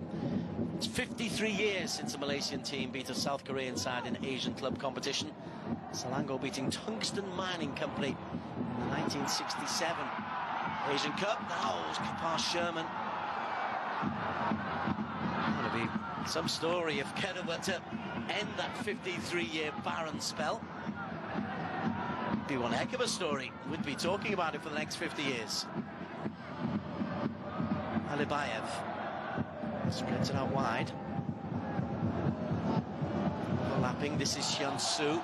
It's 53 years since the Malaysian team beat a South Korean side in Asian club competition. Selangor beating Tungsten Mining Company in the 1967 Asian Cup. Now it was Kapar Sherman. Going to be some story if Kedah were to end that 53-year barren spell. Be one heck of a story. We'd be talking about it for the next 50 years. Alibayev spreads it out wide. Overlapping. This is Hyun-Soo.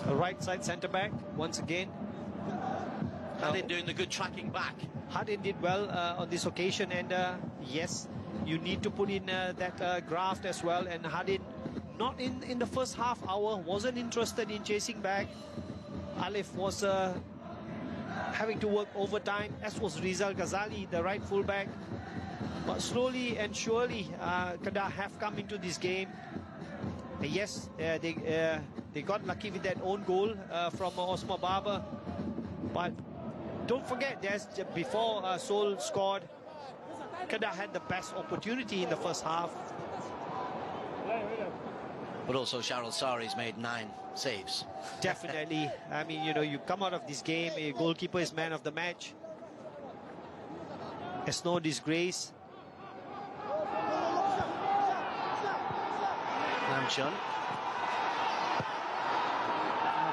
A right side centre back once again. Hadin doing the good tracking back. Hadin did well on this occasion, and yes, you need to put in that graft as well. And Hadin, not in the first half hour, wasn't interested in chasing back. Alif was having to work overtime, as was Rizal Ghazali, the right fullback. But slowly and surely, Kedah have come into this game. Yes, they got lucky with that own goal from Osmar Barber. But don't forget, before Seoul scored, Kedah had the best opportunity in the first half. But also Sharul Sari's made 9 saves. Definitely. I mean, you come out of this game, a goalkeeper is man of the match. It's no disgrace. Namchun.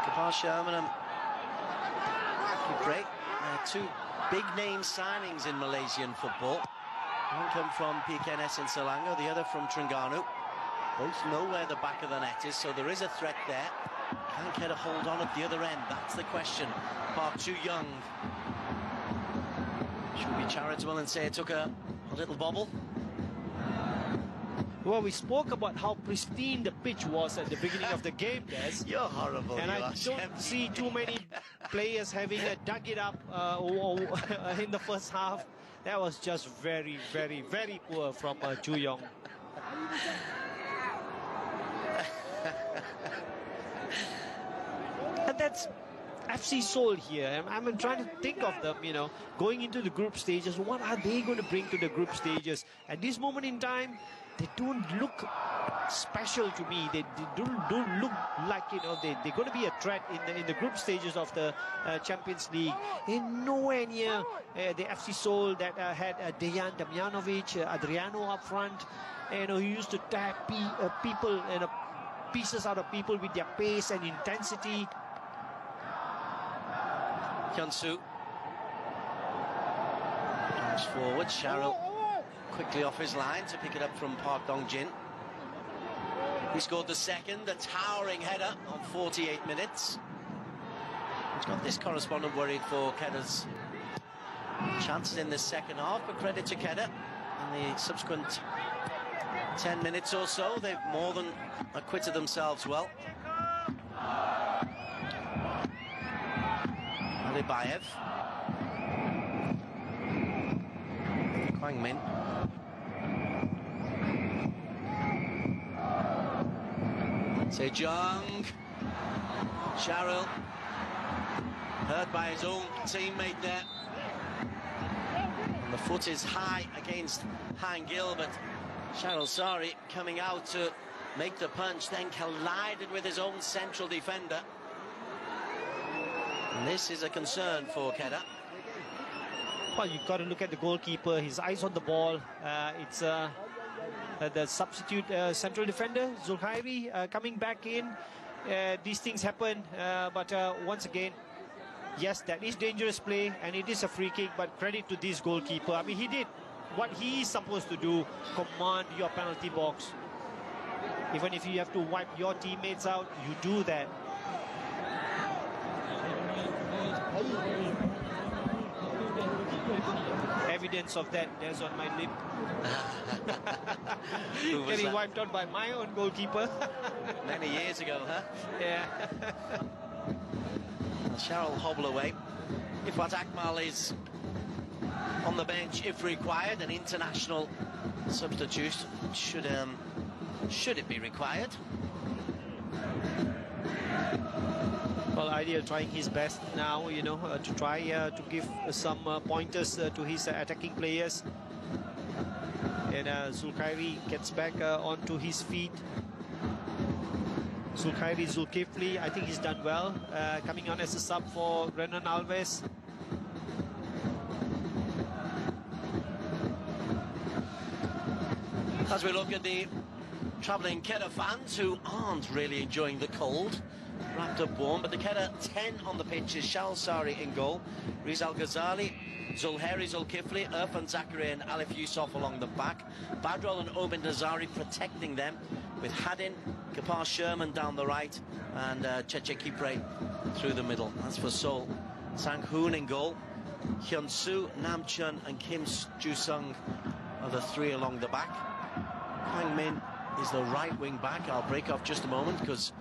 Kapar Sherman and Kupre. 2 big name signings in Malaysian football. One come from PKNS in Selangor, the other from Terengganu. Both know where the back of the net is, so there is a threat there. Can Kedah hold on at the other end? That's the question. Park Chu-young. Should we be charitable and say it took a little bobble? Well, we spoke about how pristine the pitch was at the beginning of the game, Des. You're horrible. And I don't see too many players having dug it up in the first half. That was just very, very, very poor from Chu-young. And that's FC Seoul here. I'm trying to think of them, going into the group stages. What are they going to bring to the group stages? At this moment in time, they don't look special to me. They don't look like, you know, they're going to be a threat in the group stages of the Champions League. They're nowhere near the FC Seoul that had Dejan Damjanovic, Adriano up front. You know, he used to tag people and pieces out of people with their pace and intensity. Hyun-soo comes forward. Sharrell quickly off his line to pick it up from Park Dong-jin. He scored the second, a towering header on 48 minutes. He's got this correspondent worried for Kedah's chances in the second half, but credit to Kedah. In the subsequent 10 minutes or so, they've more than acquitted themselves well. Alibayev. Kwang Min. Sejong. Sharrell. Hurt by his own teammate there. And the foot is high against Han Gil, but Sharrell Sari coming out to make the punch, then collided with his own central defender. And this is a concern for Kedah. Well, you've got to look at the goalkeeper. His eyes on the ball. It's the substitute central defender, Zulkhairi, coming back in. These things happen, but once again, yes, that is dangerous play, and it is a free kick, but credit to this goalkeeper. I mean, he did what he is supposed to do, command your penalty box. Even if you have to wipe your teammates out, you do that. Evidence of that, there's on my lip. Getting wiped out by my own goalkeeper. Many years ago, huh? Yeah. Sharrell hobble away. Ifat Akmal is on the bench if required. An international substitute should it be required. Well, Ideal trying his best now, you know, to try to give some pointers to his attacking players. And Zulkhairi gets back onto his feet. Zulkhairi Zulkifli, I think he's done well, coming on as a sub for Renan Alves. As we look at the travelling Kedah fans who aren't really enjoying the cold, wrapped up warm, but the Kedah 10 on the pitch is Sharrell Sari in goal, Rizal Ghazali, Zulheri Zulkifli, Irfan Zakari and Alif Yusuf along the back, Badrol and Obin Nazari protecting them, with Hadin, Kapar Sherman down the right, and Cheche Kipre through the middle. As for Seoul, Sang Hoon in goal, Hyun-soo, Nam Chun and Kim Ju-sung are the three along the back. Kwang Min is the right wing back. I'll break off just a moment because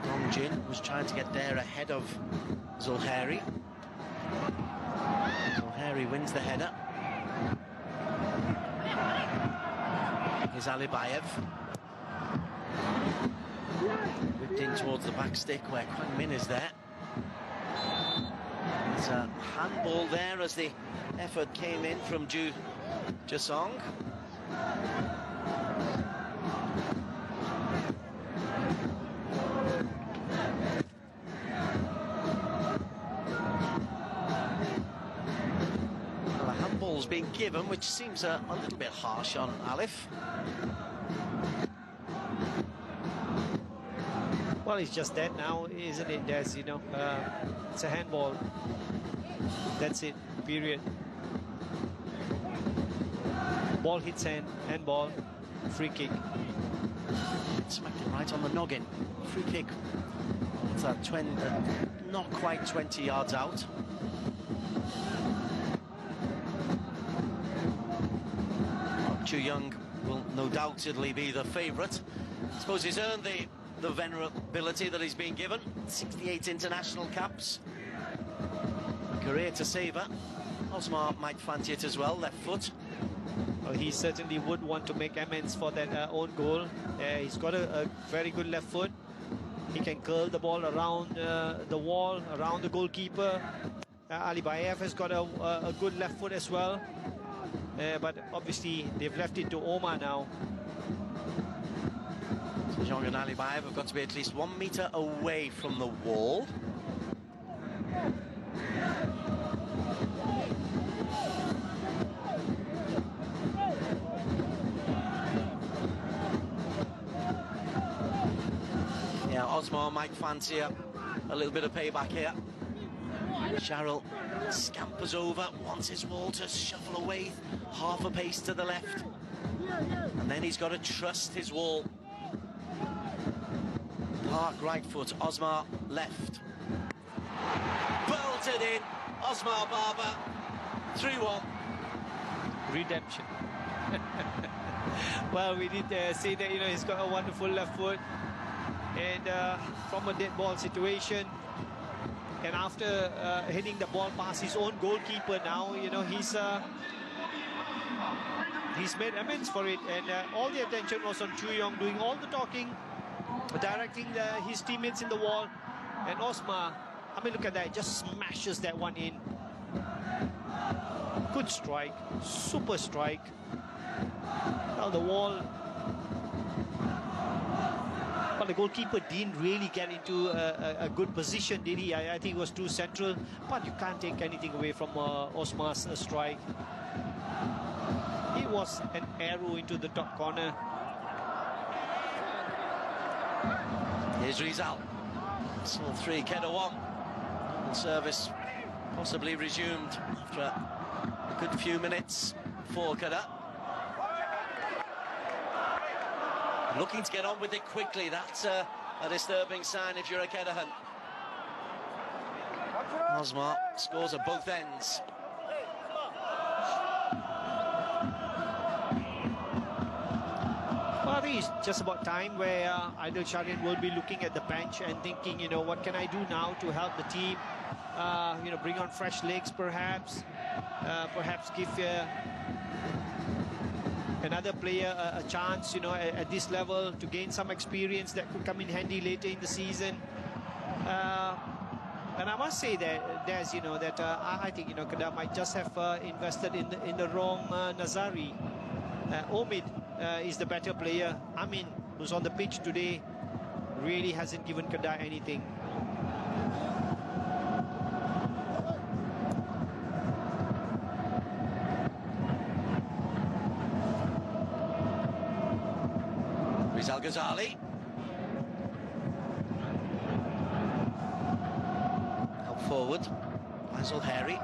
Dong Jin was trying to get there ahead of Zulheri. Zulheri wins the header. Here's Alibayev. Whipped in towards the back stick where Kwang Min is there. There's a handball there as the effort came in from Ju-sung. Well, a handball's been given, which seems a little bit harsh on Alif. Well, it's just that now, isn't it, Des? You know, it's a handball. That's it, period. Ball hits hand, handball, free kick. Smacked it right on the noggin. Free kick. It's not quite 20 yards out. Chu Young will no doubtedly be the favourite. I suppose he's earned the venerability that he's been given. 68 international caps. A career to savour. Osmar might fancy it as well, left foot. Well, he certainly would want to make amends for that own goal. He's got a very good left foot. He can curl the ball around the wall, around the goalkeeper. Alibayev has got a good left foot as well. but obviously they've left it to Omar now. Sejong and Alibayev have got to be at least 1 meter away from the wall. Yeah, Osmar might fancy a little bit of payback here. Sharrell scampers over, wants his wall to shuffle away half a pace to the left. And then he's got to trust his wall. Park right foot, Osmar left. Belted in, Osmar Barber, 3-1. Redemption. Well, we did say that, you know, he's got a wonderful left foot. And from a dead ball situation, and after hitting the ball past his own goalkeeper now, you know, he's made amends for it. And all the attention was on Chu Yong doing all the talking, directing his teammates in the wall. And Osmar, I mean, look at that, just smashes that one in. Good strike, super strike. Well, the wall, but the goalkeeper didn't really get into a good position, did he? I think it was too central, but you can't take anything away from Osmar's strike. It was an arrow into the top corner. Here's Rizal. Seoul 3, Kedah 1. And service possibly resumed after a good few minutes for Kedah. Looking to get on with it quickly. That's a disturbing sign if you're a Kedahan. Osmar scores at both ends. Well, I think it's just about time where Aidil Shahrian will be looking at the bench and thinking, you know, what can I do now to help the team? You know, bring on fresh legs, perhaps. Perhaps give another player a chance, you know, at this level to gain some experience that could come in handy later in the season. And I must say that there's, you know, that I think, you know, Kedah might just have invested in the wrong Nazari. Omid is the better player. Amin, who's on the pitch today, really hasn't given Kedah anything. Rizal Ghazali. Help forward. Faisal Harry.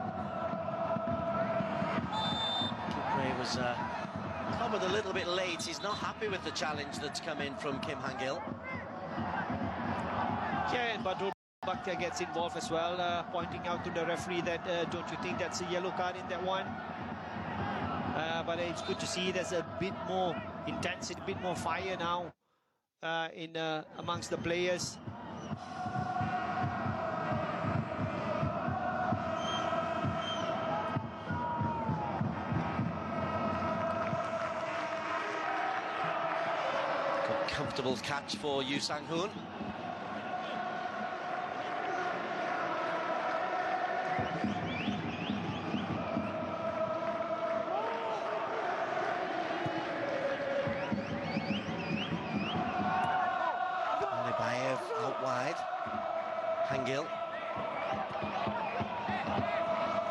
Kipre was covered a little bit late. He's not happy with the challenge that's come in from Kim Hang-il. Yeah, and Badrul Bakhtiar gets involved as well, pointing out to the referee that don't you think that's a yellow card in that one? But it's good to see there's a bit more intensity, a bit more fire now in amongst the players. Good comfortable catch for Yu Sang-hoon. Out wide. Hang-il.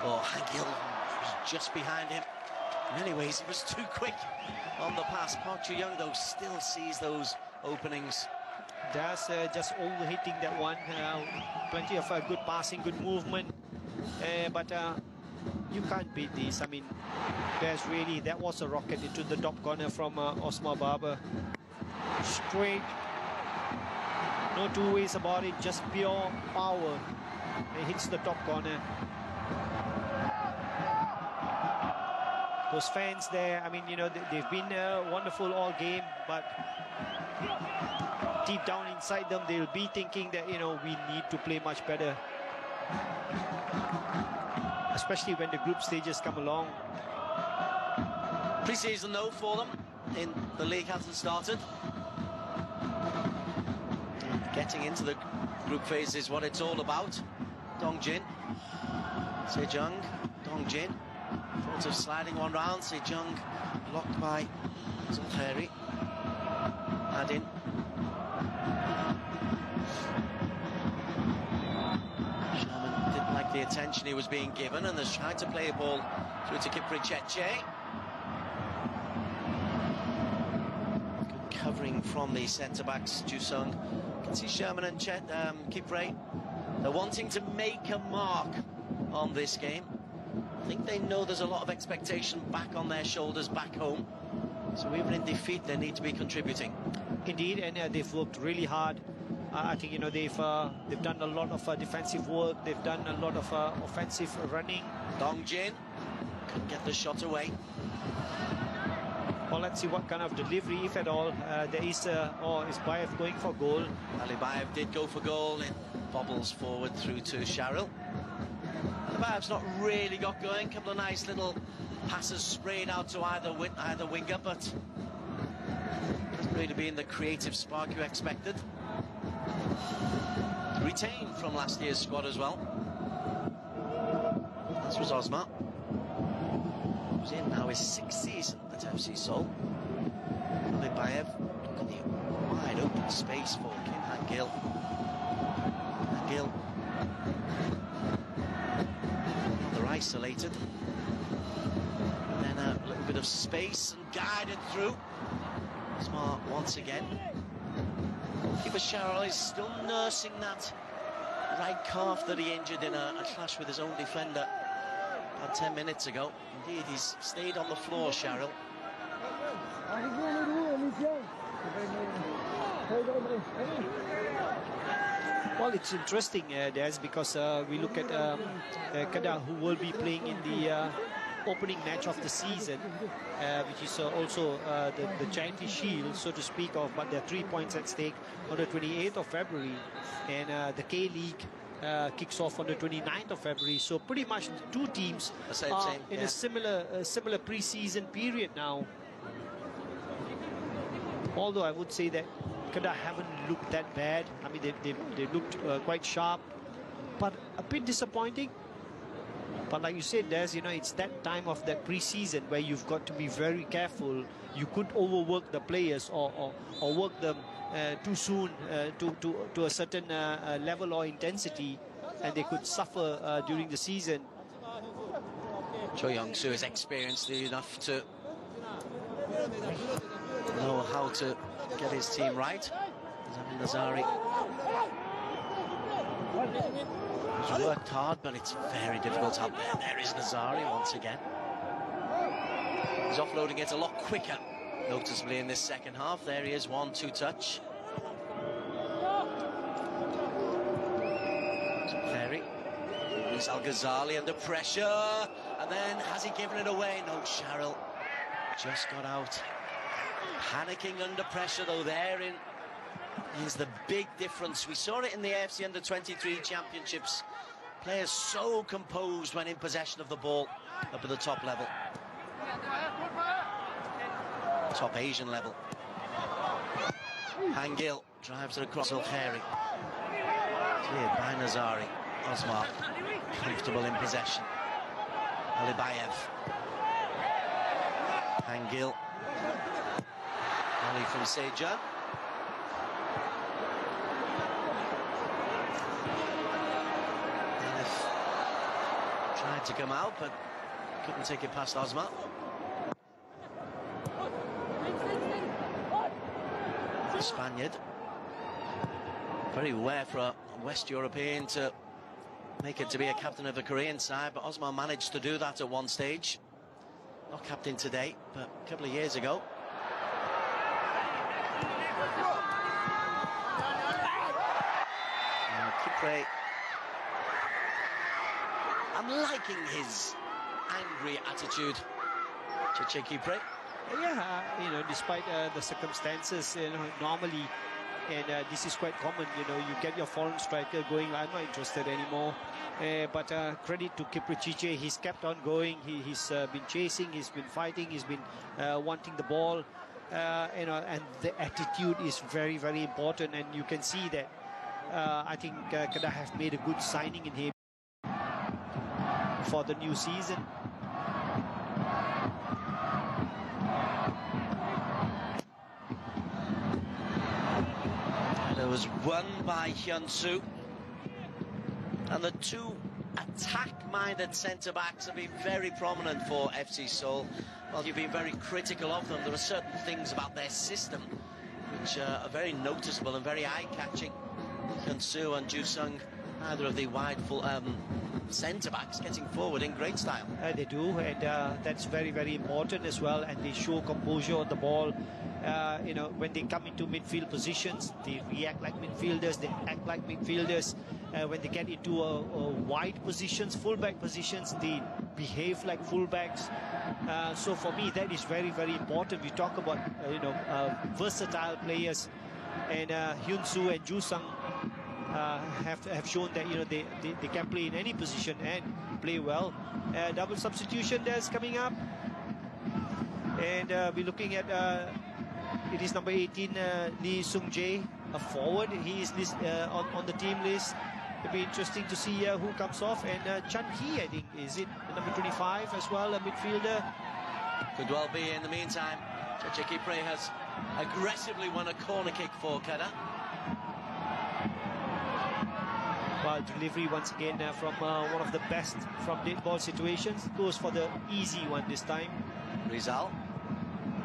Oh, Hang-il was just behind him. In many ways, he was too quick on the pass. Park Chu-young, though, still sees those openings. That's just overhitting that one. Plenty of good passing, good movement. But you can't beat this. I mean, that was a rocket into the top corner from Osmar Barber. Straight. No two ways about it, just pure power. It hits the top corner. Those fans there, I mean, you know, they've been wonderful all game, but deep down inside them, they'll be thinking that, you know, we need to play much better. Especially when the group stages come along. Pre-season, though, for them, in the league hasn't started. Getting into the group phase is what it's all about. Dongjin, Sejong, Dongjin, Thought of sliding one round. Sejong blocked by Zulheri. Adin. Sherman didn't like the attention he was being given and has tried to play a ball through to Kipricheche. Good covering from the centre-backs, Jusung. You can see Sherman and Kipre. They're wanting to make a mark on this game. I think they know there's a lot of expectation back on their shoulders back home. So even in defeat, they need to be contributing. Indeed, and they've worked really hard. I think, you know, they've done a lot of defensive work. They've done a lot of offensive running. Dongjin couldn't get the shot away. Well, let's see what kind of delivery, if at all, there is. Is Bayev going for goal? Alibayev did go for goal. It bobbles forward through to Sharil. Alibayev's not really got going. A couple of nice little passes sprayed out to either winger, but hasn't really been the creative spark you expected. Retained from last year's squad as well. This was Osmar, who's in now his 6th season at FC Seoul. Alibayev, look at the wide open space for Kim Han-gil. Han-gil, rather isolated. And then a little bit of space and guided through. Smart once again. Goalkeeper Sharil is still nursing that right calf that he injured in a clash with his own defender about 10 minutes ago. Indeed, he's stayed on the floor, Sharil. Well, it's interesting, Des, because we look at Kedah, who will be playing in the opening match of the season, which is also the Charity Shield, so to speak of, but there are 3 points at stake on the 28th of February, and the K-League kicks off on the 29th of February, so pretty much the two teams are in a similar pre-season period now. Although I would say that Kedah haven't looked that bad. I mean, they looked quite sharp, but a bit disappointing. But like you said, Des, you know, it's that time of that pre-season where you've got to be very careful. You could overwork the players or work them too soon to a certain level or intensity, and they could suffer during the season. Cho Young-soo is experienced enough to know how to get his team right. Zamin Nazari has worked hard, but it's very difficult out there. There is Nazari once again. He's offloading it a lot quicker, noticeably in this second half. There he is, 1-2 touch. Ferry. Luis Al-Ghazali under pressure. And then, has he given it away? No, Sharil just got out. Panicking under pressure, though. Therein is the big difference. We saw it in the AFC Under-23 Championships. Players so composed when in possession of the ball up at the top level. Top Asian level. Han-gil drives it across Zulheri. Cleared by Nazari. Osmar comfortable in possession. Alibayev. Han-gil. Volley from Seja. Tried to come out, but couldn't take it past Osmar. The Spaniard. Very rare for a West European to make it to be a captain of the Korean side, but Osmar managed to do that at one stage. Not captain today, but a couple of years ago. Kipre. I'm liking his angry attitude, Cheche Kipre. Yeah, you know, despite the circumstances, you know, normally, and this is quite common, you know, you get your foreign striker going, I'm not interested anymore. But credit to Kipricheche, he's kept on going, he's been chasing, he's been fighting, he's been wanting the ball, you know, and the attitude is very, very important, and you can see that I think Kedah have made a good signing in him for the new season. There was one by Hyun-soo. And the two attack-minded centre-backs have been very prominent for FC Seoul. Well, you've been very critical of them. There are certain things about their system which are very noticeable and very eye-catching. Hyun-soo and Ju-sung, either of the wide full centre-backs getting forward in great style. They do, and that's very, very important as well. And they show composure on the ball. You know, when they come into midfield positions, they react like midfielders, they act like midfielders. When they get into wide positions, fullback positions, they behave like fullbacks. So for me, that is very, very important. We talk about versatile players, and Hyun-soo and Ju-sung have shown that they can play in any position and play well. Double substitution that's coming up, and we're looking at it is number 18 Lee Sung-jae, a forward. He is on the team list. It'll be interesting to see who comes off. And Chan-hee, I think, is it number 25 as well, a midfielder. Could well be. In the meantime, Chechikipre has aggressively won a corner kick for Kedah. Well, delivery once again from one of the best from dead ball situations. Goes for the easy one this time. Rizal.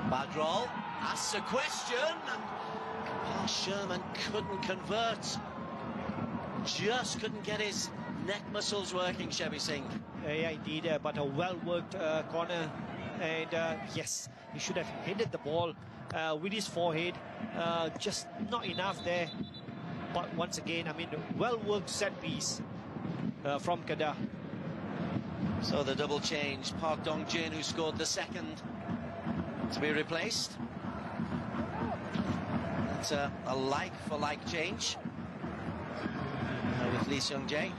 Badrol asks a question, and Kapal Sherman couldn't convert. Just couldn't get his neck muscles working, Shebi Singh. Yeah, indeed, but a well-worked corner. And yes, he should have headed the ball with his forehead. Just not enough there. But once again, I mean, well-worked set piece from Kedah. So the double change, Park Dong-jin, who scored the second, to be replaced. It's a like-for-like change with Lee Sung-jae.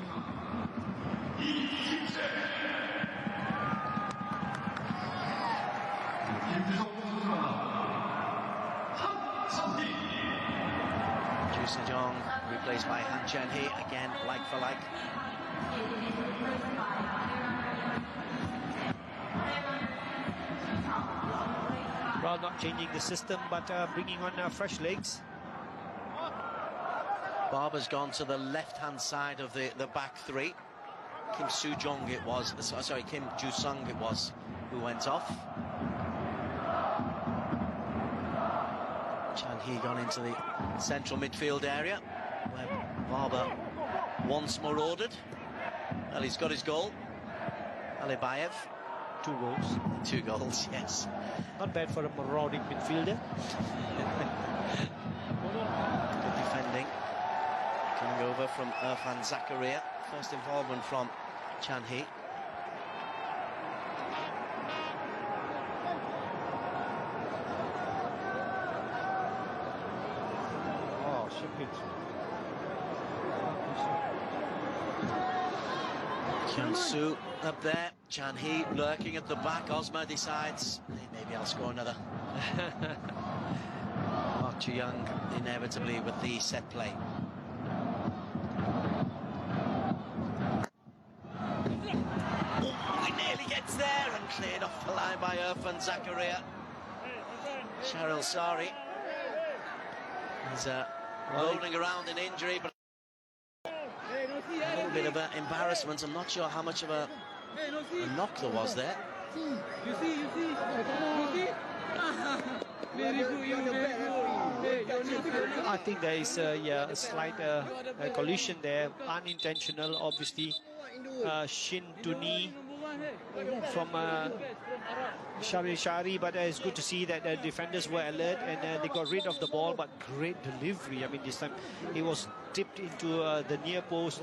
Ju Se-jong replaced by Han Chan-hee, again like-for-like. Well, not changing the system, but bringing on fresh legs. Barber's gone to the left-hand side of the back three. Kim Soo-jong it was, sorry, Kim Ju-sung it was, who went off. Chan-hee gone into the central midfield area, where Barber once more ordered. Well, he's got his goal. Alibayev. 2 goals. 2 goals, yes. Not bad for a marauding midfielder. Good defending. Coming over from Irfan Zakaria. First involvement from Chan-hee. Oh, ship it. Hyun-soo up there. Chan-hee lurking at the back. Osma decides, hey, maybe I'll score another. Park Chu-young inevitably with the set play. He nearly gets there and cleared off the line by Irfan Zakaria. Cheryl Sari is rolling around in injury, but a little bit of embarrassment. I'm not sure how much of a knock there was there. I think there is a slight collision there, unintentional, obviously. Shin to knee from Shari, but it's good to see that the defenders were alert and they got rid of the ball. But great delivery. I mean, this time it was tipped into the near post,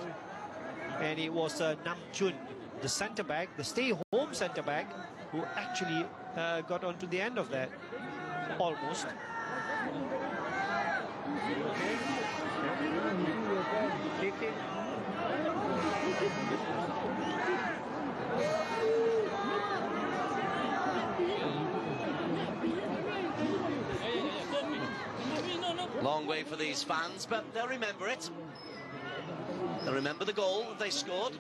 and it was Nam Chun, the centre back, the stay-home centre back, who actually got onto the end of that, almost. Long way for these fans, but they'll remember it. They'll remember the goal that they scored.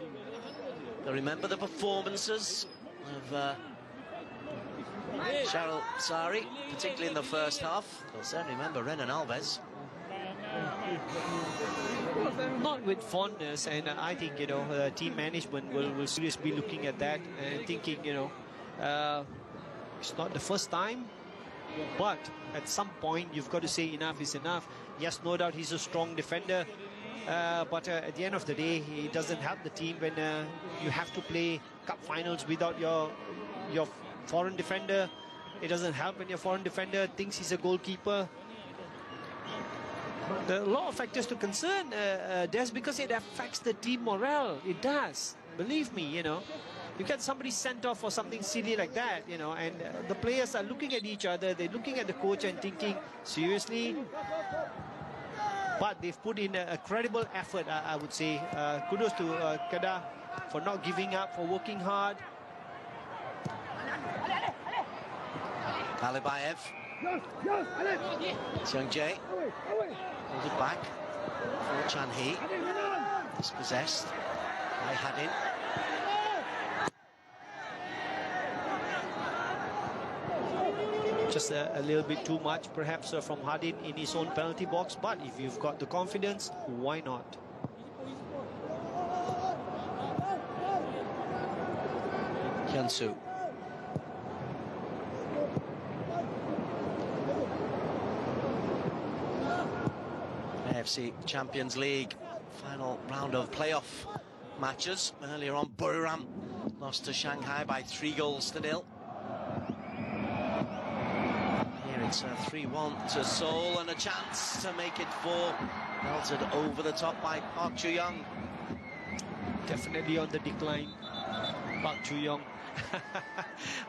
They'll remember the performances of Cheryl Sari, particularly in the first half. They'll certainly remember Renan Alves. Not with fondness, and I think, you know, team management will seriously be looking at that and thinking, you know, it's not the first time, but at some point you've got to say enough is enough. Yes, no doubt he's a strong defender, but at the end of the day, he doesn't help the team when you have to play cup finals without your foreign defender. It doesn't help when your foreign defender thinks he's a goalkeeper. There are a lot of factors to concern, Des, because it affects the team morale. It does. Believe me, you know. You get somebody sent off for something silly like that, you know, and the players are looking at each other. They're looking at the coach and thinking, seriously? But they've put in a credible effort, I would say. Kudos to Kedah for not giving up, for working hard. Alibayev. It's Young Jae. Hold it back for Chan Hee. Dispossessed by Hadin. Just a little bit too much, perhaps, from Hadin in his own penalty box. But if you've got the confidence, why not? Hyun-soo. AFC Champions League final round of playoff matches. Earlier on, Buriram lost to Shanghai by 3-0. Here it's 3-1 to Seoul, and a chance to make it 4. Melted over the top by Park Chu-young. Definitely on the decline, Park Chu-young.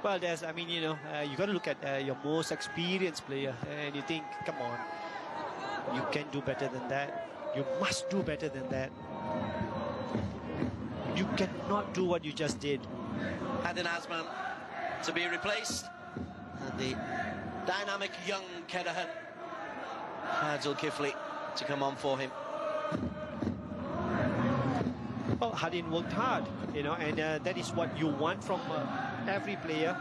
Well, there's, I mean, you know, you got to look at your most experienced player, and you think, come on, you can do better than that. You must do better than that. You cannot do what you just did. Hadin Azman to be replaced, and the dynamic young Kedahan, Zulkifli, to come on for him. Well, Hadin worked hard, you know, and that is what you want from every player.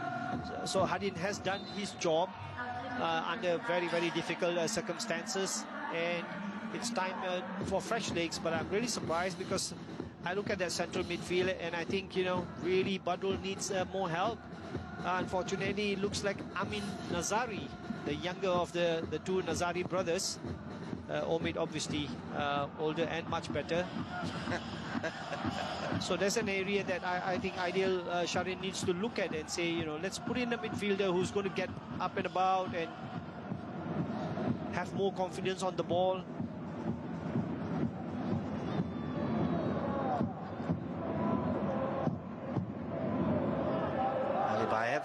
So Hadin has done his job under very, very difficult circumstances, and it's time for fresh legs. But I'm really surprised because I look at that central midfield and I think, you know, really Badul needs more help. Unfortunately, it looks like Amin Nazari, the younger of the two Nazari brothers. Omid obviously older and much better. So there's an area that I think Ideal Sharin needs to look at and say, you know, let's put in a midfielder who's going to get up and about and have more confidence on the ball. Alibayev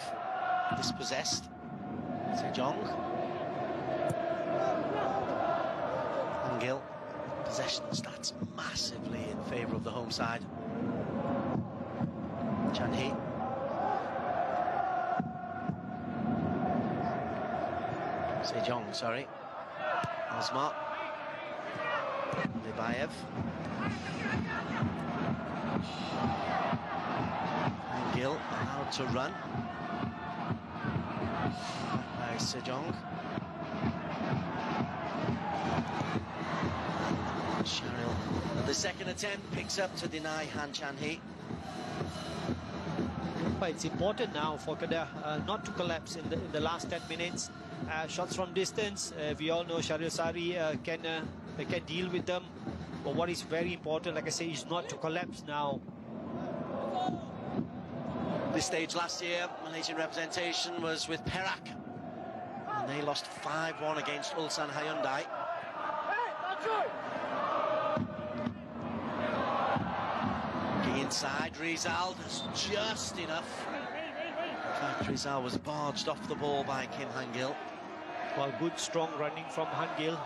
dispossessed. Sejong. Angil. Possession stats massively in favour of the home side. Chan Hee. Sejong, sorry. Osmar. Alibayev. Angil allowed to run by Sejong. Sharil, the second attempt, picks up to deny Han Chan Hee. But it's important now for Kedah not to collapse in the last 10 minutes. Shots from distance, we all know Sharil Sari can deal with them. But what is very important, like I say, is not to collapse now. This stage last year, Malaysian representation was with Perak, and they lost 5-1 against Ulsan Hyundai. Looking inside, Rizal does just enough. In fact, Rizal was barged off the ball by Kim Han-gil. Well, good, strong running from Han-gil,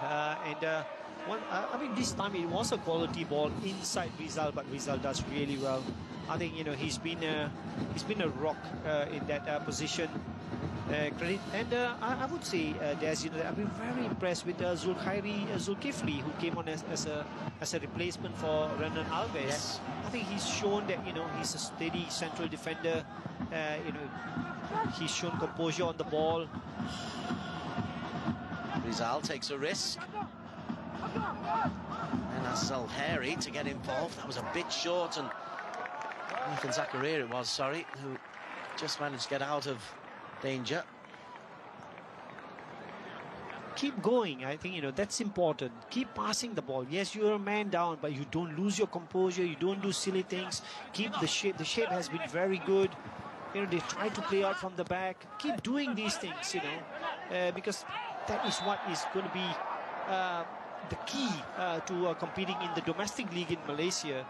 and I mean, this time it was a quality ball inside Rizal, but Rizal does really well. I think, you know, he's been a rock in that position. Credit, and I would say, Des, you know, I've been very impressed with Zulkifli, who came on as a replacement for Renan Alves. Yes. I think he's shown that, you know, he's a steady central defender. You know, he's shown composure on the ball. Rizal takes a risk. And that's Harry to get involved. That was a bit short, and Nathan Zakaria it was, sorry, who just managed to get out of danger. Keep going. I think, you know, that's important. Keep passing the ball. Yes, you're a man down, but you don't lose your composure. You don't do silly things. Keep the shape. The shape has been very good. You know, they try to play out from the back. Keep doing these things, you know, because that is what is going to be the key to competing in the domestic league in Malaysia.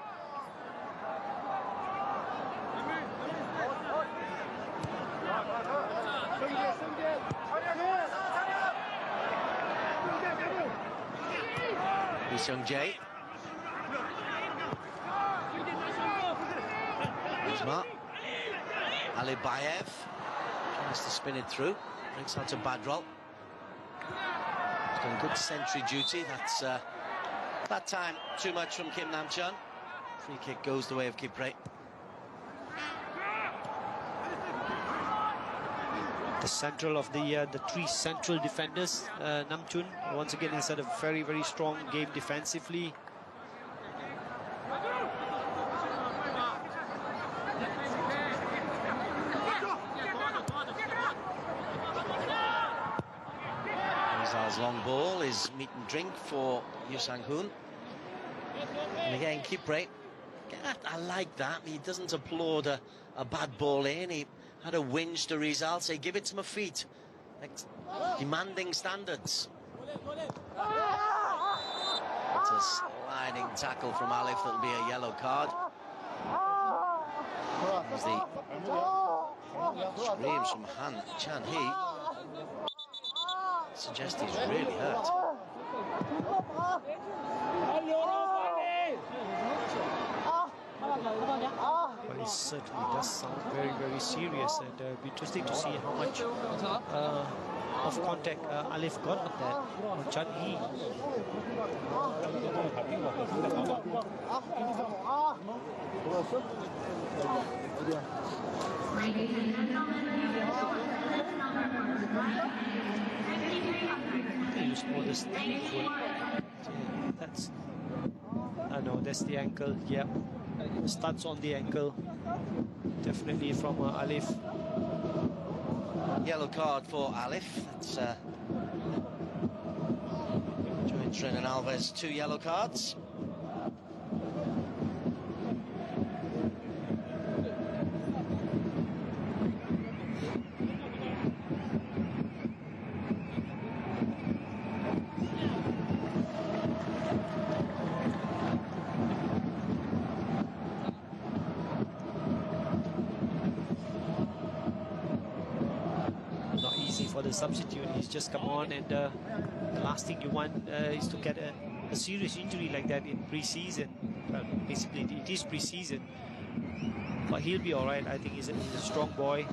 Young Jae. Uzma. Ali Bayev tries to spin it through. Breaks out to Badrol. He's done good sentry duty. That's that time too much from Kim Nam-chun. Free kick goes the way of Kipre. The central of the three central defenders, Nam-chun once again has had a very, very strong game defensively. Rizal's long ball is meat and drink for Yu Sang-hoon. And again, Kipre, I like that. He doesn't applaud a bad ball in. He had a whinge to Rizal, say, give it to my feet. Like, demanding standards. It's a sliding tackle from Alif. That'll be a yellow card. There's the screams from Chan Hee. Suggest he's really hurt. But it certainly does sound very, very serious, and it'll be interesting to see how much of contact Alif got on that, on Chan Hee. He used more the steam foot. That's... no, that's the ankle, yep. Starts on the ankle. Definitely from Alif. Yellow card for Alif. That's joined Renan Alves, 2 yellow cards. The substitute, he's just come on, and the last thing you want is to get a serious injury like that in pre-season. Well, basically it is pre-season, but he'll be all right. I think he's a strong boy.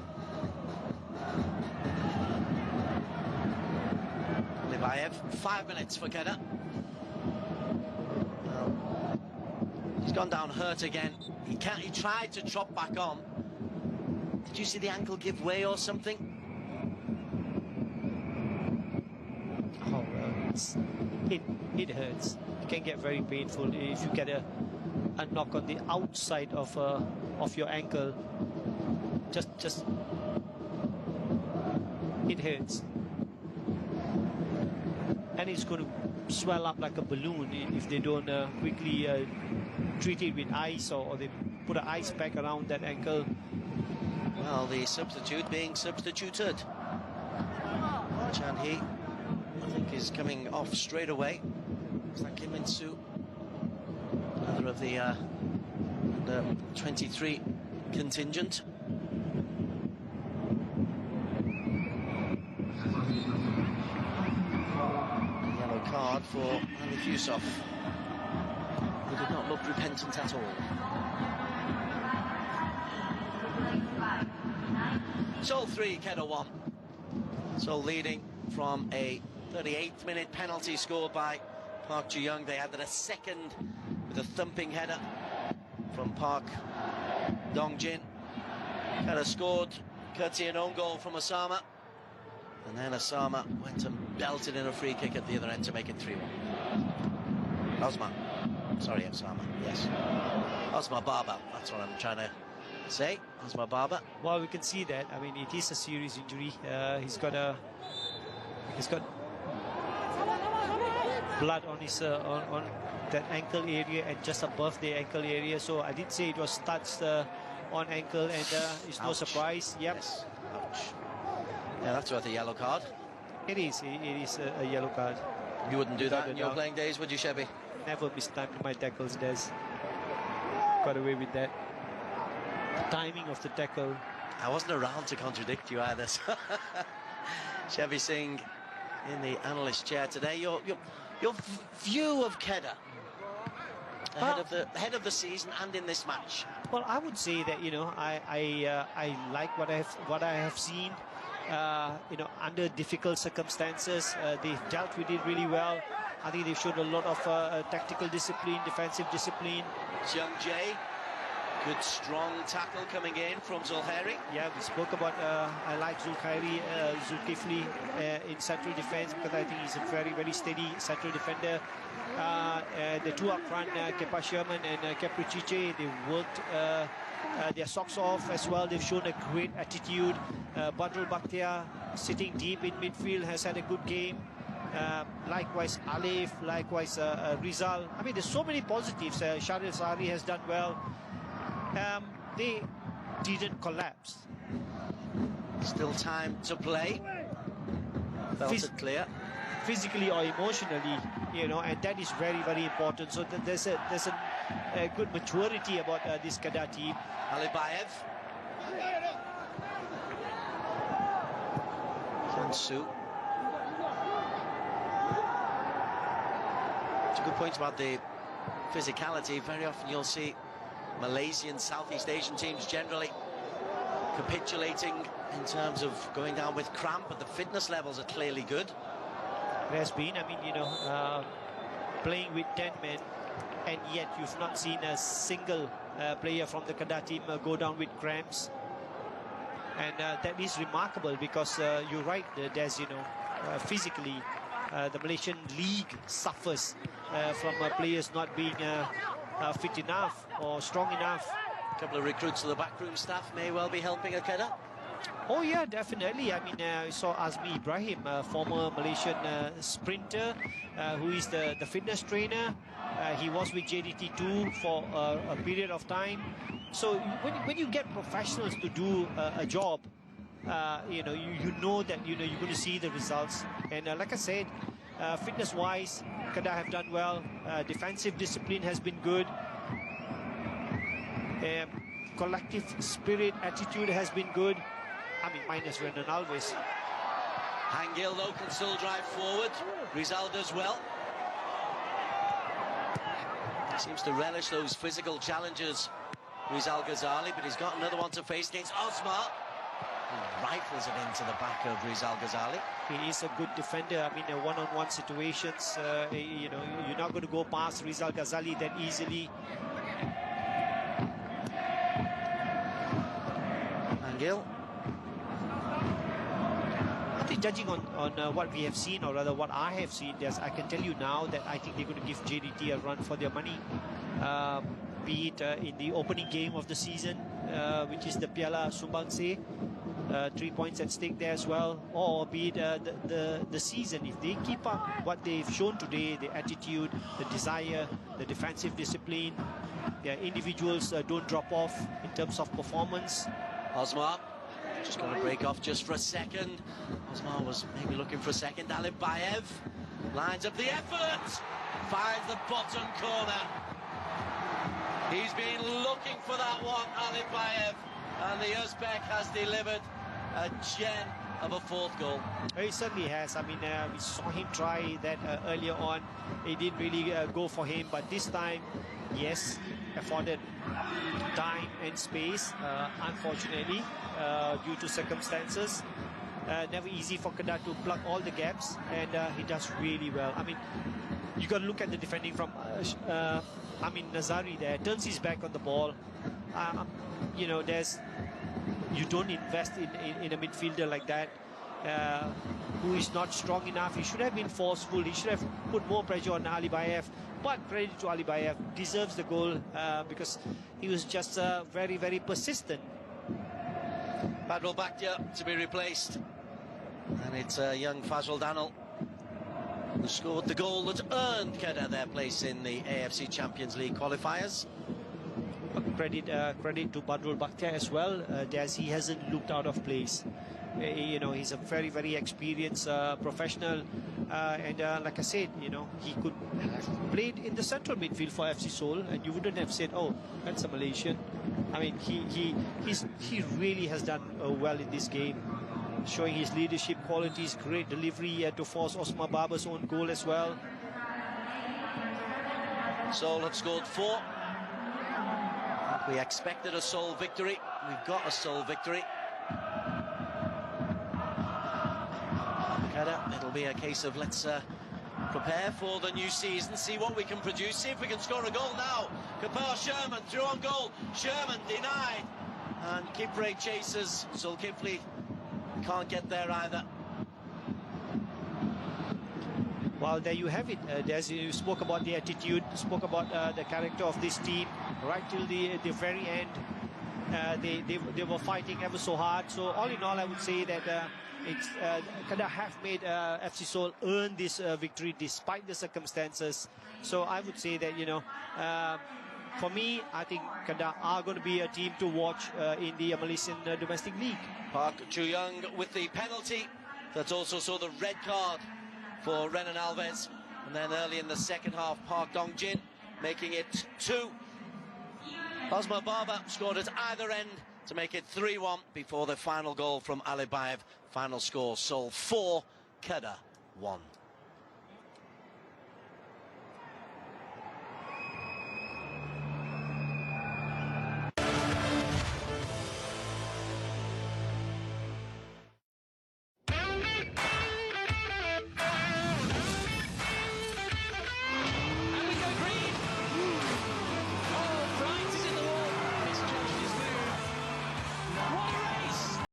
Libayev, 5 minutes for Kedah. He's gone down hurt again. He tried to chop back on. Did you see the ankle give way or something? It hurts. It can get very painful if you get a knock on the outside of your ankle. Just it hurts, and it's going to swell up like a balloon if they don't quickly treat it with ice, or they put an ice pack around that ankle. Well, the substitute being substituted. Chan Hee, I think, is coming off straight away. It's like Kim Min-soo, another of the 23 contingent. Yellow card for Alif Yusof, who did not look repentant at all. Seoul 3, Kedah 1. Seoul leading from a 38th minute penalty scored by Park Ji-young. They added a second with a thumping header from Park Dong-jin. Kedah scored courtesy an own goal from Osama, and then Osama went and belted in a free kick at the other end to make it 3-1. Osman. Sorry, Osama. Yes. Osman Baba. That's what I'm trying to say. Osman Baba. Well, we can see that. I mean, it is a serious injury. He's got blood on his on that ankle area and just above the ankle area. So I did say it was touched on ankle, and it's no surprise. Yep. Yes. Ouch. Yeah, that's worth a yellow card. It is. It is a yellow card. You wouldn't do that in your playing days, would you, Shebby? Never mistimed my tackles, Des. Got away with that. Timing of the tackle. I wasn't around to contradict you either. Shebby Singh in the analyst chair today. Your view of Kedah ahead of the season and in this match. Well, I would say that I like what I have seen. Under difficult circumstances, they've dealt with it really well. I think they've shown a lot of tactical discipline, defensive discipline. Young Jay, good strong tackle coming in from Zulkhairi. Yeah, we spoke about I like Zulkifli in central defense because I think he's a very, very steady central defender. The two up front, Kepa Sherman and Keprichiche, they worked their socks off as well. They've shown a great attitude. Badrul Bakhtiar, sitting deep in midfield, has had a good game. Likewise Alif, likewise Rizal. I mean, there's so many positives. Shadil Sari has done well. They didn't collapse. Still time to play. Felt it clear. Physically or emotionally, and that is very, very important. So there's a good maturity about this Kedah team. Alibayev. Kansu. It's a good point about the physicality. Very often you'll see Malaysian, Southeast Asian teams generally capitulating in terms of going down with cramp, but the fitness levels are clearly good. There has been, playing with 10 men, and yet you've not seen a single player from the Kedah team go down with cramps. And that is remarkable because you're right, Des, physically, the Malaysian league suffers from players not being fit enough or strong enough. A couple of recruits to the backroom staff may well be helping Kedah. Oh yeah, definitely. I mean, I saw Azmi Ibrahim, a former Malaysian sprinter, who is the fitness trainer. He was with JDT2 for a period of time. So when you get professionals to do a job, you know that you're going to see the results. And like I said, fitness-wise, Kedah have done well. Defensive discipline has been good. Collective spirit, attitude has been good. I mean, minus Renan Alves. Hangil, though, can still drive forward. Rizal does well. Seems to relish those physical challenges, Rizal Ghazali, but he's got another one to face against Osmar. He rifles it into the back of Rizal Ghazali. He is a good defender. I mean, one-on-one situations, you're not going to go past Rizal Ghazali that easily. Hangil. Judging on what we have seen, or rather what I have seen, yes, I can tell you now that I think they're going to give JDT a run for their money, be it in the opening game of the season, which is the Piala Sumbangse, 3 points at stake there as well, or be it the season. If they keep up what they've shown today, the attitude, the desire, the defensive discipline, their individuals don't drop off in terms of performance. Osmar just going to break off just for a second. Osmar was maybe looking for a second. Alibayev lines up the effort, finds the bottom corner. He's been looking for that one, Alibayev, and the Uzbek has delivered a gem of a fourth goal. He certainly has. I mean, we saw him try that earlier on. It didn't really go for him, but this time, yes, afforded time and space, unfortunately, due to circumstances. Never easy for Kedah to plug all the gaps, and he does really well. I mean, you got to look at the defending from Nazari there. Turns his back on the ball. You don't invest in a midfielder like that. who is not strong enough. He should have been forceful. He should have put more pressure on Alibayev. But credit to Alibayev, deserves the goal because he was just very, very persistent. Badrul Bakhtia to be replaced. And it's young Fazal Danil who scored the goal that earned Kedah their place in the AFC Champions League qualifiers. Credit to Badrul Bakhtia as well, as he hasn't looked out of place. You know, he's a very, very experienced professional, and like I said, you know, he could have played in the central midfield for FC Seoul, and you wouldn't have said, oh, that's a Malaysian. I mean, he really has done well in this game, showing his leadership qualities, great delivery to force Osman Baba's own goal as well. Seoul have scored 4. We expected a Seoul victory. We've got a Seoul victory. It'll be a case of let's prepare for the new season, see what we can produce, see if we can score a goal now. Kapar Sherman through on goal. Sherman denied. And Kipre chases. Zulkifli can't get there either. Well, there you have it. As you spoke about the attitude, spoke about the character of this team, right till the very end. They were fighting ever so hard. So all in all, I would say that it's Kedah have made FC Seoul earn this victory despite the circumstances. So I would say that, you know, for me, I think Kedah are going to be a team to watch in the Malaysian domestic league. Park Chu-young with the penalty that also saw the red card for Renan Alves. And then early in the second half, Park Dong-jin making it 2. Osman Baba scored at either end to make it 3-1 before the final goal from Alibayev. Final score, Seoul 4, Kedah 1.